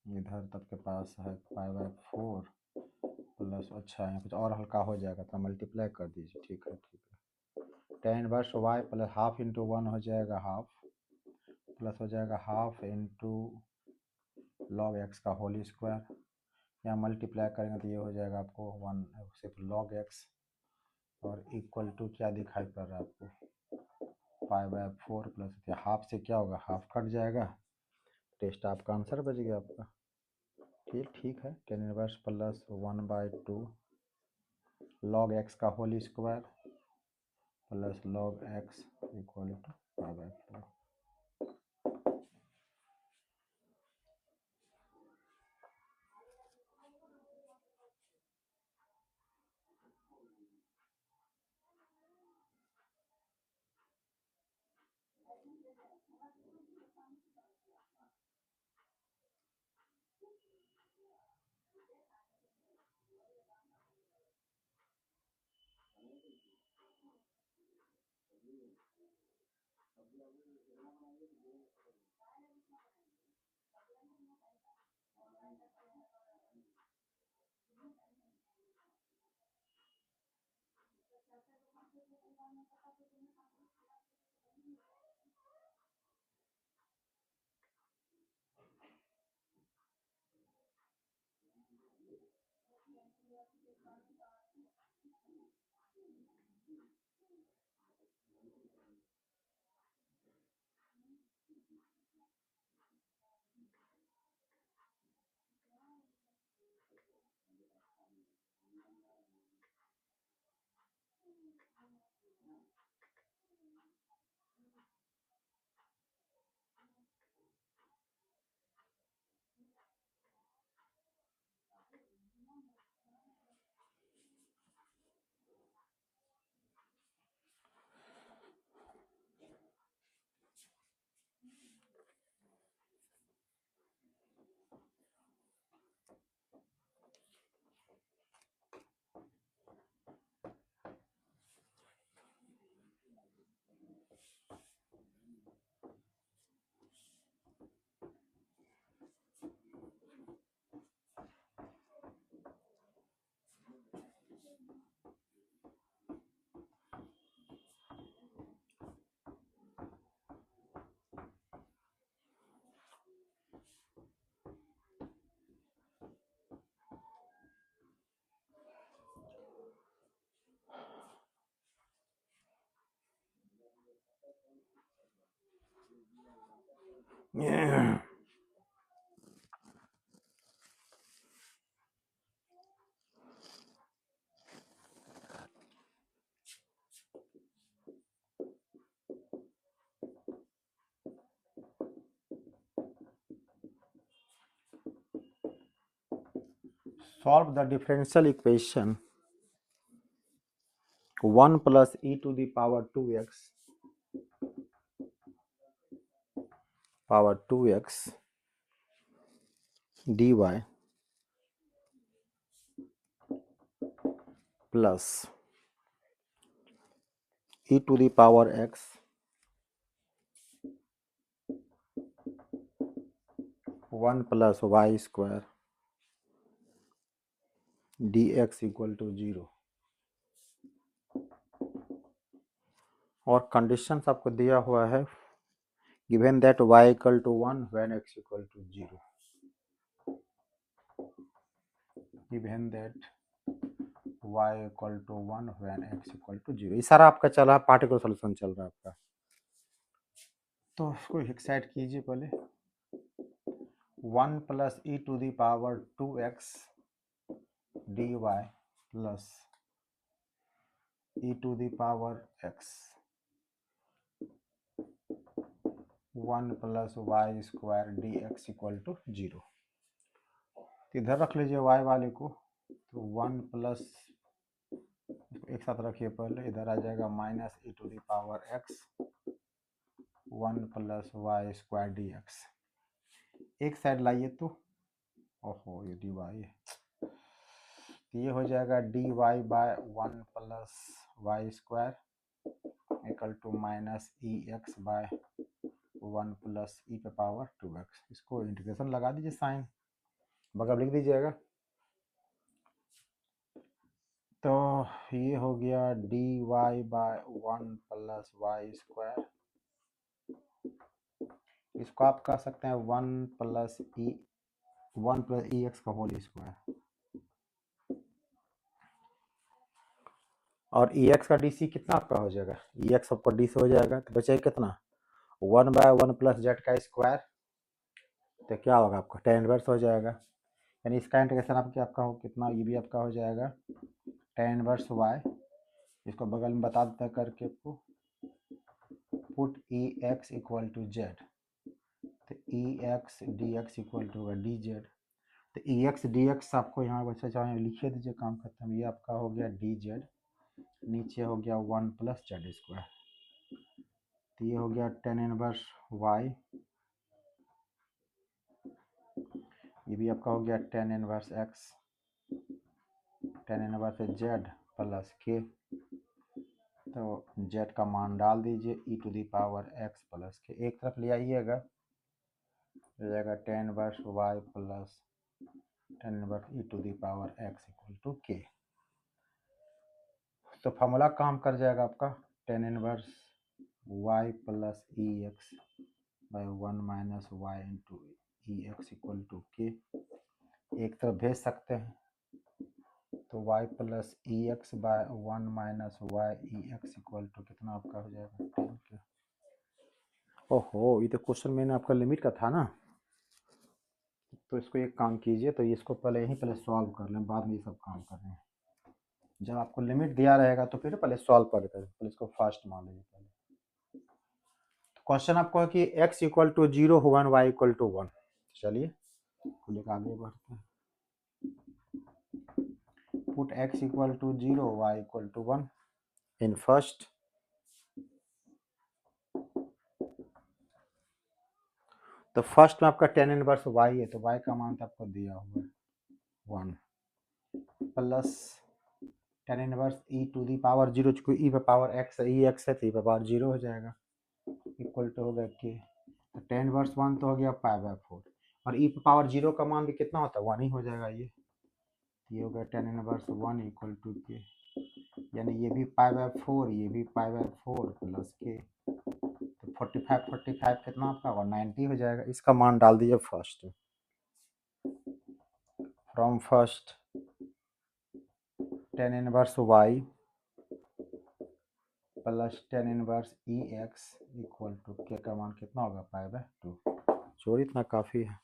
S1: इधर तब के पास है 5/4 प्लस, अच्छा है कुछ और हल्का हो जाएगा तो मल्टीप्लाई कर दीजिए, ठीक है ठीक है। tan inverse y plus half into 1 हो जाएगा हाफ, प्लस हो जाएगा हाफ इंटू log x का होल स्क्वायर, यहाँ मल्टीप्लाई करेंगे तो ये हो जाएगा आपको 1 सिर्फ log x, और इक्वल टू क्या दिखाई पड़ रहा है आपको, 5/4 प्लस हाफ से क्या होगा, हाफ कट जाएगा, टेस्ट आपका आंसर बच गया आपका। ठीक ठीक है, tan inverse plus 1/2 log x का whole square plus log x equal to 5/4। Solve the differential equation 1 plus e to the power 2x dy plus e to the power x 1 plus y square dx equal to 0। और conditions आपको दिया हुआ है, given that y equal to 1 when x equal to 0, given that y equal to 1 when x equal to 0। ये सारा आपका चल रहा है, पार्टिकुलर सॉल्यूशन चल रहा है आपका, तो उसको एक साइड कीजिए पहले। 1 plus e to the power 2x dy plus e to the power x 1 plus Y square d x equal to 0। इधर रख लीजिए y वाले को, तो 1 प्लस, एक साथ रखिए पहले, इधर आ जाएगा minus e to the power x 1 plus Y square d x. एक साइड लाइए तो, ओहो ये डी वाई है, तो ये हो जाएगा D Y by 1 plus Y square equal to minus E x by 1 plus E पे पावर 2x। इसको इंटीग्रेशन लगा दीजिए, साइन बगल लिख दीजिएगा। तो ये हो गया d Y by 1 plus Y square, इसको आप कह सकते हैं 1 प्लस ई एक्स का होल स्क्वायर, और ई एक्स का डी सी कितना आपका हो जाएगा, ई एक्स आपका डी से हो जाएगा, तो बचेगा कितना 1 बाय 1 प्लस जेड का स्क्वायर, तो क्या होगा आपका tan इनवर्स हो जाएगा। यानी इसका इंटीग्रेशन आपका हो कितना, ये भी आपका हो जाएगा tan इनवर्स y, इसको बगल में बता देता करके आपको, put E x equal to Z, तो ई X D x equal to होगा डी जेड, तो ई एक्स डी एक्स आपको यहाँ बच्चा चाहे लिखिए दीजिए, काम खत्म। ये आपका हो गया डी जेड, नीचे हो गया 1 प्लस जेड स्क्वायर, तो ये हो गया tan इनवर्स y, ये भी आपका हो गया tan inverse x, tan inverse z plus k, तो z का मान डाल दीजिए e to the power x plus k, एक तरफ ले आइएगा, हो जाएगा tan inverse y plus tan inverse e to the power x equal to k। तो फॉर्मूला काम कर जाएगा आपका tan inverse y plus e x by 1 minus y into e x equal to k, एक तरफ भेज सकते हैं, तो y plus e x by 1 minus y e x equal to कितना आपका हो जाएगा 10 के। ओहो ये तो क्वेश्चन मैंने आपका लिमिट का था ना, तो इसको एक काम कीजिए, तो इसको पहले यहीं पहले सॉल्व कर लें, बाद में ये सब काम कर रहे हैं। जब आपको लिमिट दिया रहेगा तो फिर पहले सॉल्व कर करें, पहले इसको फास्ट मान लीजिए। पहले क्वेश्चन आपको है कि x equal to 0 1 y equal to 1, चलिए लेकर आगे बढ़ते हैं। Put x equal to 0 y equal to 1 in first, तो फर्स्ट में आपका tan इनवर्स y है, तो y का मान तो आपको दिया हुआ है 1 plus tan inverse e to the power 0, चूंकि e पे पावर x है, e x है तो e पे पावर 0 हो जाएगा, इक्वल टू हो गया k, तो tan इनवर्स 1 तो हो गया π/4, और e पे पावर 0 का मान भी कितना होता है 1 ही हो जाएगा, ये हो गया tan inverse 1 equal to k, यानी ये भी π/4 ये भी π/4 प्लस k, तो 45 कितना आपका होगा 90 हो जाएगा। इसका मान डाल दीजिए first, from first tan inverse y plus tan inverse e x equal to k का मान कितना होगा π/2, छोड़ इतना काफ़ी है।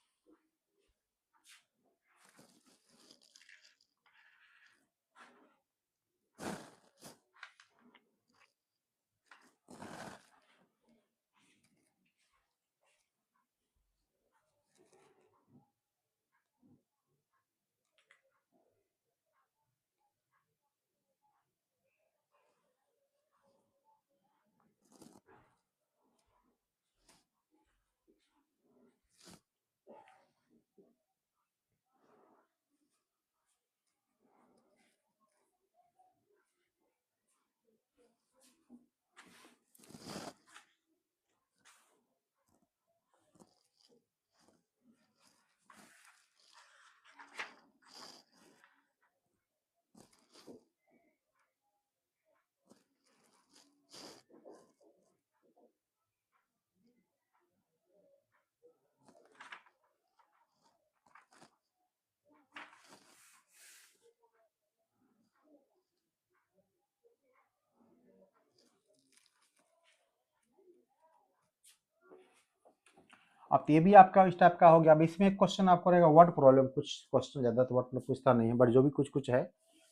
S1: अब ये भी आपका इस टाइप का हो गया। अब इसमें एक क्वेश्चन आपको रहेगा वर्ड प्रॉब्लम, कुछ क्वेश्चन ज़्यादा तो वर्ड प्रॉब्लम पूछता नहीं है, बट जो भी कुछ कुछ है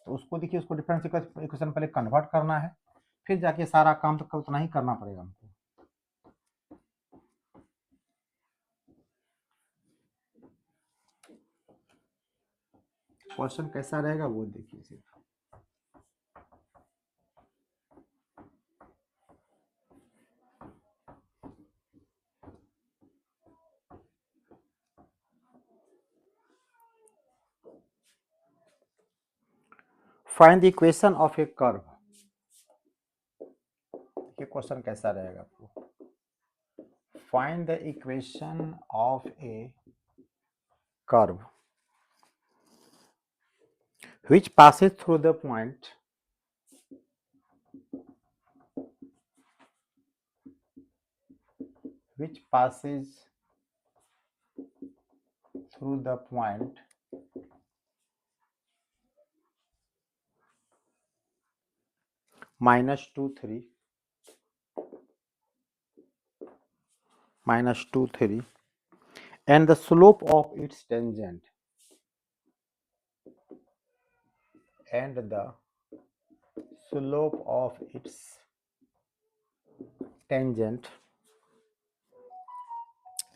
S1: तो उसको देखिए, उसको डिफरेंशियल इक्वेशन पहले कन्वर्ट करना है, फिर जाके सारा काम तो उतना ही करना पड़ेगा हमको। क्वेश्चन कैसा रहेगा वो देखिए सिर्फ। Find the equation of A curve. ये क्वेश्चन कैसा रहेगा आपको। Find the equation of A curve which passes through the point which passes through the point -2 3 -2 3 and the slope of its tangent and the slope of its tangent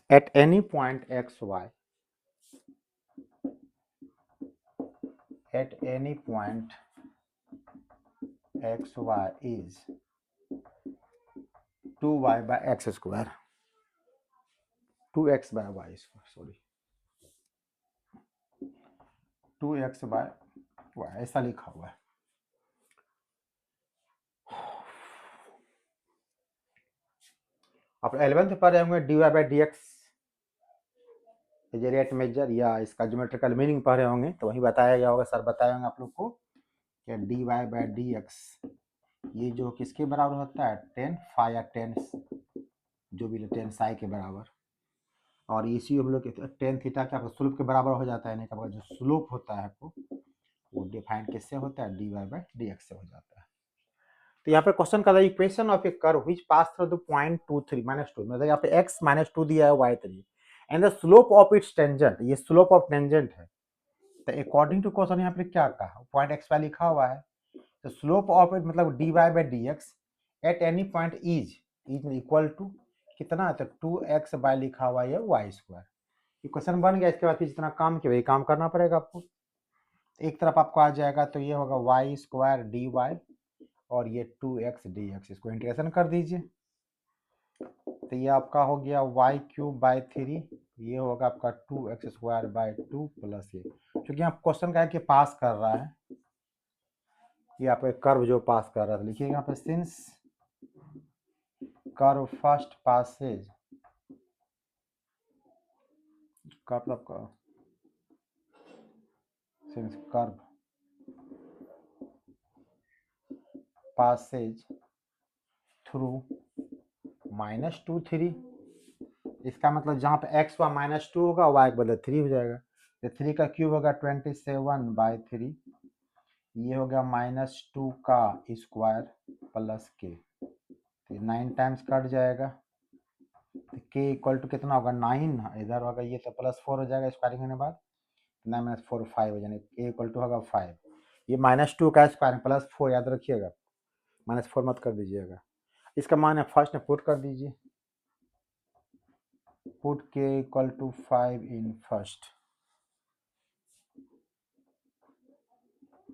S1: at any point xy at any point xy is 2y by x square 2x by y square sorry 2x by y ऐसा लिखा हुआ है। आप 11th पढ़ रहे होंगे dy by dx rate measure या इसका ज्योमेट्रिकल मीनिंग पढ़ रहे होंगे तो वही बताया गया होगा, सर बताए होंगे आप लोग को कि dy by dx ये जो किसके बराबर होता है टेन फाई या टेन जो भी टेन साई के बराबर, और इसी हम लोग टेन थीटा क्या स्लोप के बराबर हो जाता है। नहीं का जो स्लोप होता है आपको वो डिफाइन किससे होता है dy by dx से हो जाता है। तो यहाँ पे क्वेश्चन कर रहा है equation of A curve which pass through the point 2 3 -2 मतलब यहाँ पे x -2 दिया है y3 and the slope of its tangent ये स्लोप ऑफ टेंजेंट है। तो अकॉर्डिंग टू क्वेश्चन यहाँ पे क्या कहा पॉइंट एक्स वाई लिखा हुआ है तो स्लोप ऑफ इट मतलब dy by dx at any point is equal to कितना है तो 2x बाय लिखा हुआ है y स्क्वायर। ये क्वेश्चन बन गया। इसके बाद फिर जितना काम किया वही काम करना पड़ेगा आपको। एक तरफ आपको आ जाएगा तो ये होगा y स्क्वायर dy और ये 2x dx इसको इंटीग्रेशन कर दीजिए तो ये आपका हो गया y क्यूब बाय 3 ये होगा आपका 2x स्क्वायर बाय 2 प्लस ये क्योंकि आप क्वेश्चन का है कि पास कर रहा है ये आपका कर्व जो पास कर रहा था लिखिए यहाँ पे since curve first passes curve since curve passes through -2 3 इसका मतलब जहाँ पे x हुआ -2 होगा y के बदले 3 हो जाएगा तो 3 का क्यूब होगा 27/3 ये हो गया -2 का स्क्वायर प्लस के 9 टाइम्स कट जाएगा तो k इक्वल टू कितना होगा 9 इधर होगा ये तो +4 हो जाएगा स्क्वायरिंग होने के बाद 9 - 4 5 हो जाएगा k इक्वल टू होगा 5 ये -2 का स्क्वायर +4 याद रखिएगा -4 मत कर दीजिएगा। इसका मान है फर्स्ट में पुट कर दीजिए put k equal to 5 in first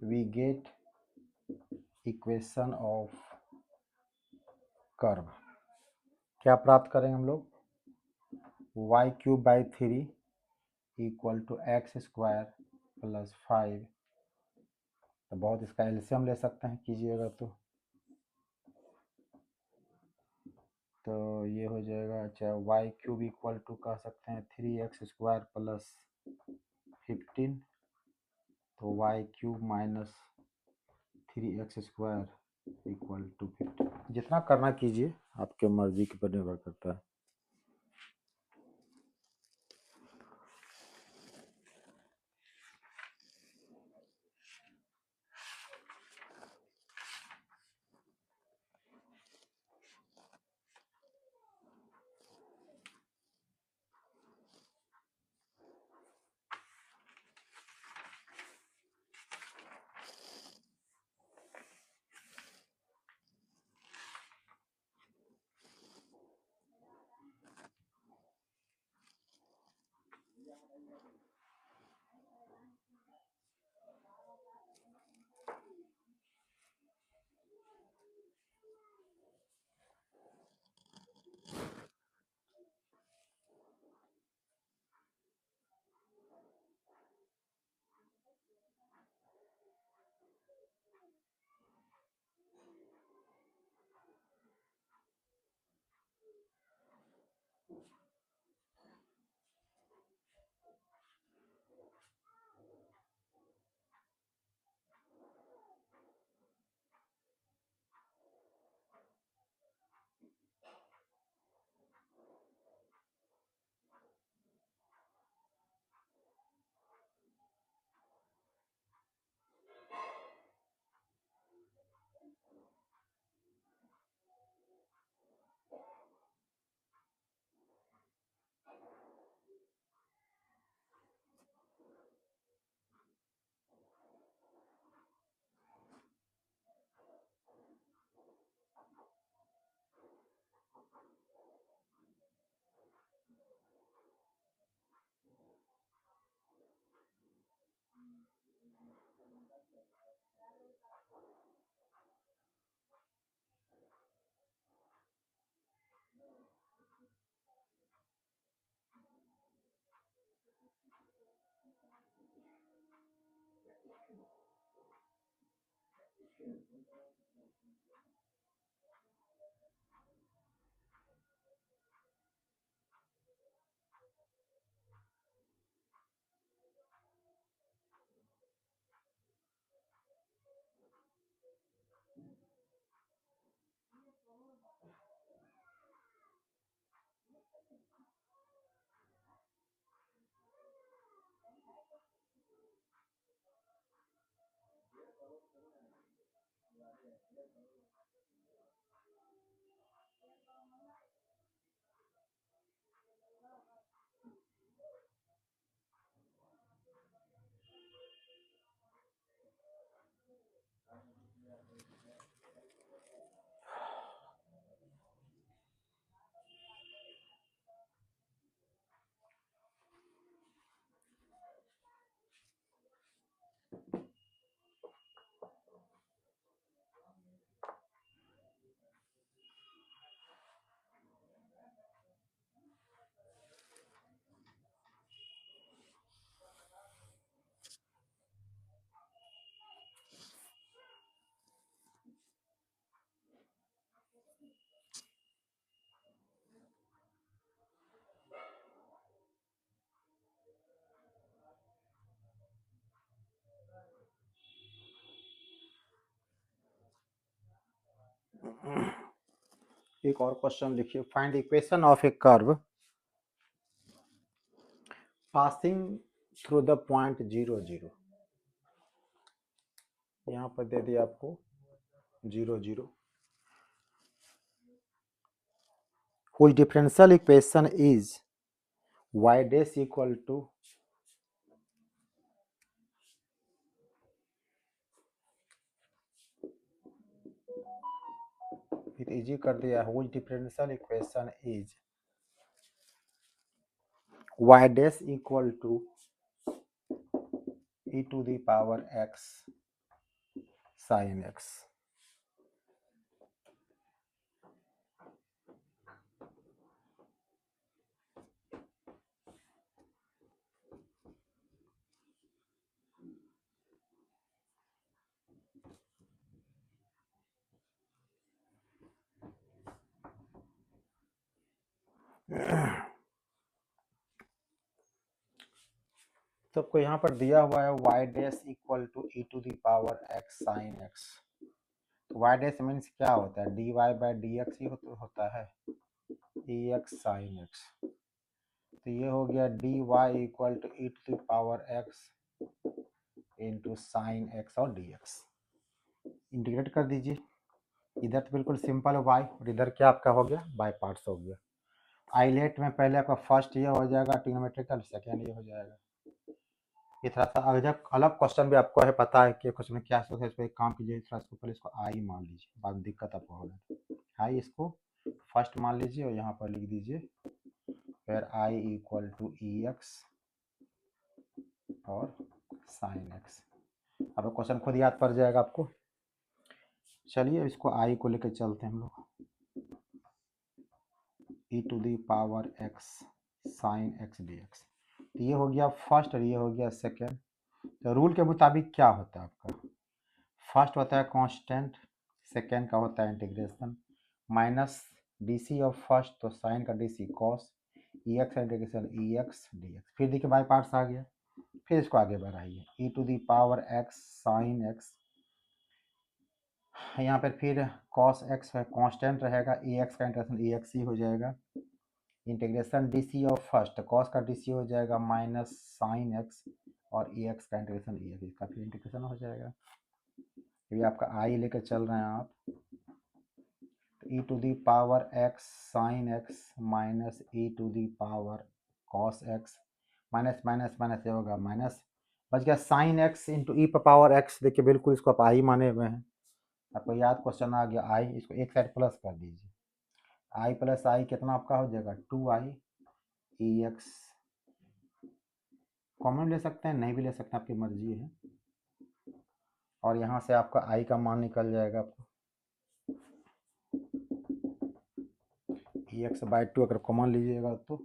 S1: we get equation of curve क्या प्राप्त करेंगे हम लोग y cube by 3 equal to x square plus 5 तो बहुत इसका एलसीएम ले सकते हैं कीजिएगा तो ये हो जाएगा अच्छा y क्यूब इक्वल टू कह सकते हैं 3x स्क्वायर प्लस 15 तो y cube minus 3x square equal to 15 जितना करना कीजिए आपके मर्जी के पर निर्भर करता है। एक और क्वेश्चन लिखिए, find equation of A curve passing through the point 0 0। यहाँ पर दे दिया आपको 0 0, whose differential equation is y dash equal to फिर इजी कर दिया, whose differential equation is y dash equal to e to the power x sin x। तो आपको यहाँ पर दिया हुआ है y dash equal to e to the power x sin x। तो y डैश मीन्स क्या होता है, dy बाई dx ही होता है, ex sin x। तो ये हो गया dy equal to e to the power x into sine x और dx। इंटीग्रेट कर दीजिए, इधर तो बिल्कुल सिंपल है y, और इधर क्या आपका हो गया, बाय पार्ट्स हो गया। आइलेट में पहले आपका फर्स्ट ये हो जाएगा ट्रिग्नोमेट्रिकल, सेकेंड ये हो जाएगा। ये थोड़ा सा अलग क्वेश्चन भी आपको है, पता है कि क्वेश्चन में क्या सोचा है, इस पर एक काम कीजिए, थोड़ा इसको पहले इसको आई मान लीजिए, बाद में दिक्कत आपको होगा। आई इसको फर्स्ट मान लीजिए और यहाँ पर लिख दीजिए फिर I equal to e x और साइन एक्स। अब क्वेश्चन खुद याद पड़ जाएगा आपको। चलिए इसको आई को लेकर चलते हैं हम लोग, E to the power x sine X D X. तो ये हो गया फर्स्ट और ये हो गया सेकेंड। तो रूल के मुताबिक क्या होता है आपका, फर्स्ट होता है कांस्टेंट, सेकेंड का होता है integration, minus D C of first, तो साइन का D C cos, E X integration E X D X. फिर देखिए बाई पार्ट्स आ गया, फिर इसको आगे बढ़ाइए E to the power x sine X, यहाँ पर फिर कॉस एक्स है कांस्टेंट रहेगा, ई एक्स का इंटीग्रेशन ई एक्स ही हो जाएगा, integration D C of first cos का डी सी हो जाएगा माइनस साइन एक्स और ई एक्स का इंटीग्रेशन ई एक्स, इसका फिर इंटीग्रेशन हो जाएगा। ये आपका आई लेकर चल रहे हैं आप, E to the power x sine x minus E to the power cos X, minus minus minus ये होगा माइनस, बच गया साइन एक्स इंटू ई पर पावर एक्स। देखिए बिल्कुल इसको आप आई माने हुए हैं, आपको याद क्वेश्चन आ गया आई, इसको एक साइड प्लस कर दीजिए, आई प्लस आई कितना आपका हो जाएगा 2i ई एक्स, कॉमन ले सकते हैं नहीं भी ले सकते हैं आपकी मर्जी है, और यहाँ से आपका आई का मान निकल जाएगा आपको ई एक्स बाई 2, अगर कॉमन लीजिएगा तो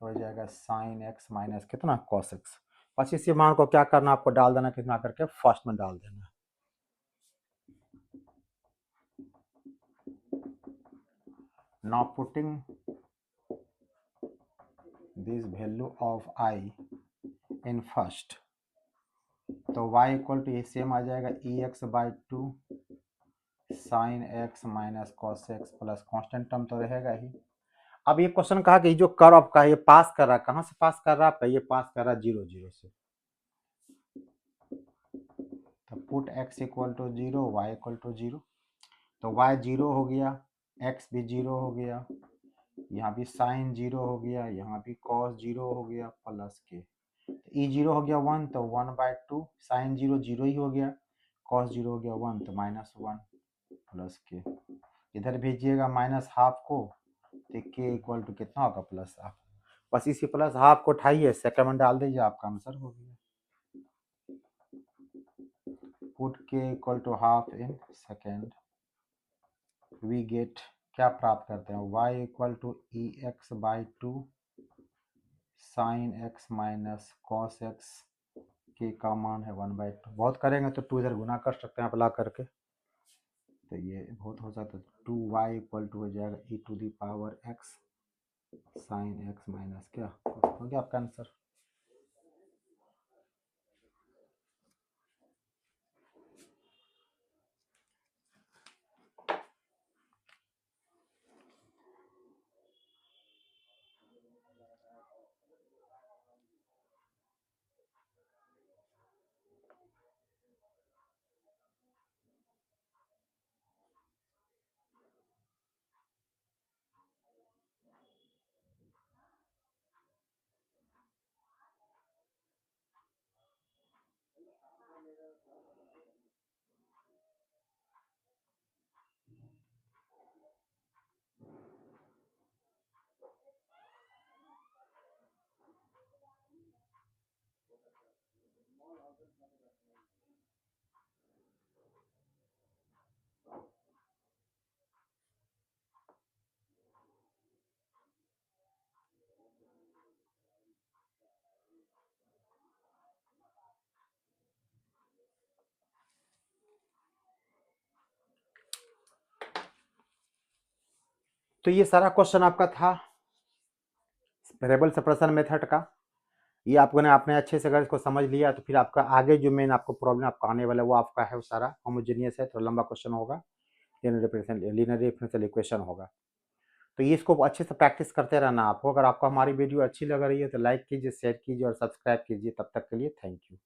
S1: हो जाएगा साइन एक्स माइनस कितना कॉस एक्स। बस इसी मान को क्या करना आपको डाल देना कितना करके फर्स्ट में डाल देना। Now putting this value of I in first, तो y इक्वल टू ये सेम आ जाएगा e x by 2 sine x minus cos x plus constant term तो रहेगा ही। अब ये क्वेश्चन कहा कि जो कर्व आपका ये पास कर रहा है, कहाँ से पास कर रहा है आपका, ये पास कर रहा है 0 0 से, तो put x equal to 0 y equal to 0, तो y 0 हो गया, x भी 0 हो गया, यहाँ भी साइन 0 हो गया, यहाँ भी कॉस 0 हो गया प्लस के, ई 0 हो गया 1 तो 1/2, साइन 0 0 ही हो गया, कॉस 0 हो गया 1 तो -1 प्लस के, इधर भेजिएगा माइनस हाफ को, तो के इक्वल टू कितना होगा प्लस हाफ, बस इसी प्लस हाफ को उठाइए सेकंड में डाल दीजिए, आपका आंसर हो गया। Put k equal to half in second, we get क्या प्राप्त करते हैं y equal to e x by 2 sine x minus cos x k का मान है 1/2, बहुत करेंगे तो 2 इधर गुना कर सकते हैं आप ला करके, तो ये बहुत हो जाता है 2y इक्वल टू हो जाएगा ई to the power x sine x minus क्या हो गया आपका आंसर। तो ये सारा क्वेश्चन आपका था वेरिएबल सेपरेशन मेथड का, ये आपने अच्छे से अगर इसको समझ लिया तो फिर आपका आगे जो मेन आपको प्रॉब्लम आपका आने वाला है वो आपका है वो सारा होमोजेनियस है, तो लंबा क्वेश्चन होगा, लीनियर डिफरेंशियल इक्वेशन होगा। तो ये इसको अच्छे से प्रैक्टिस करते रहना आपको। अगर आपको हमारी वीडियो अच्छी लग रही है तो लाइक कीजिए, शेयर कीजिए और सब्सक्राइब कीजिए। तब तक के लिए थैंक यू।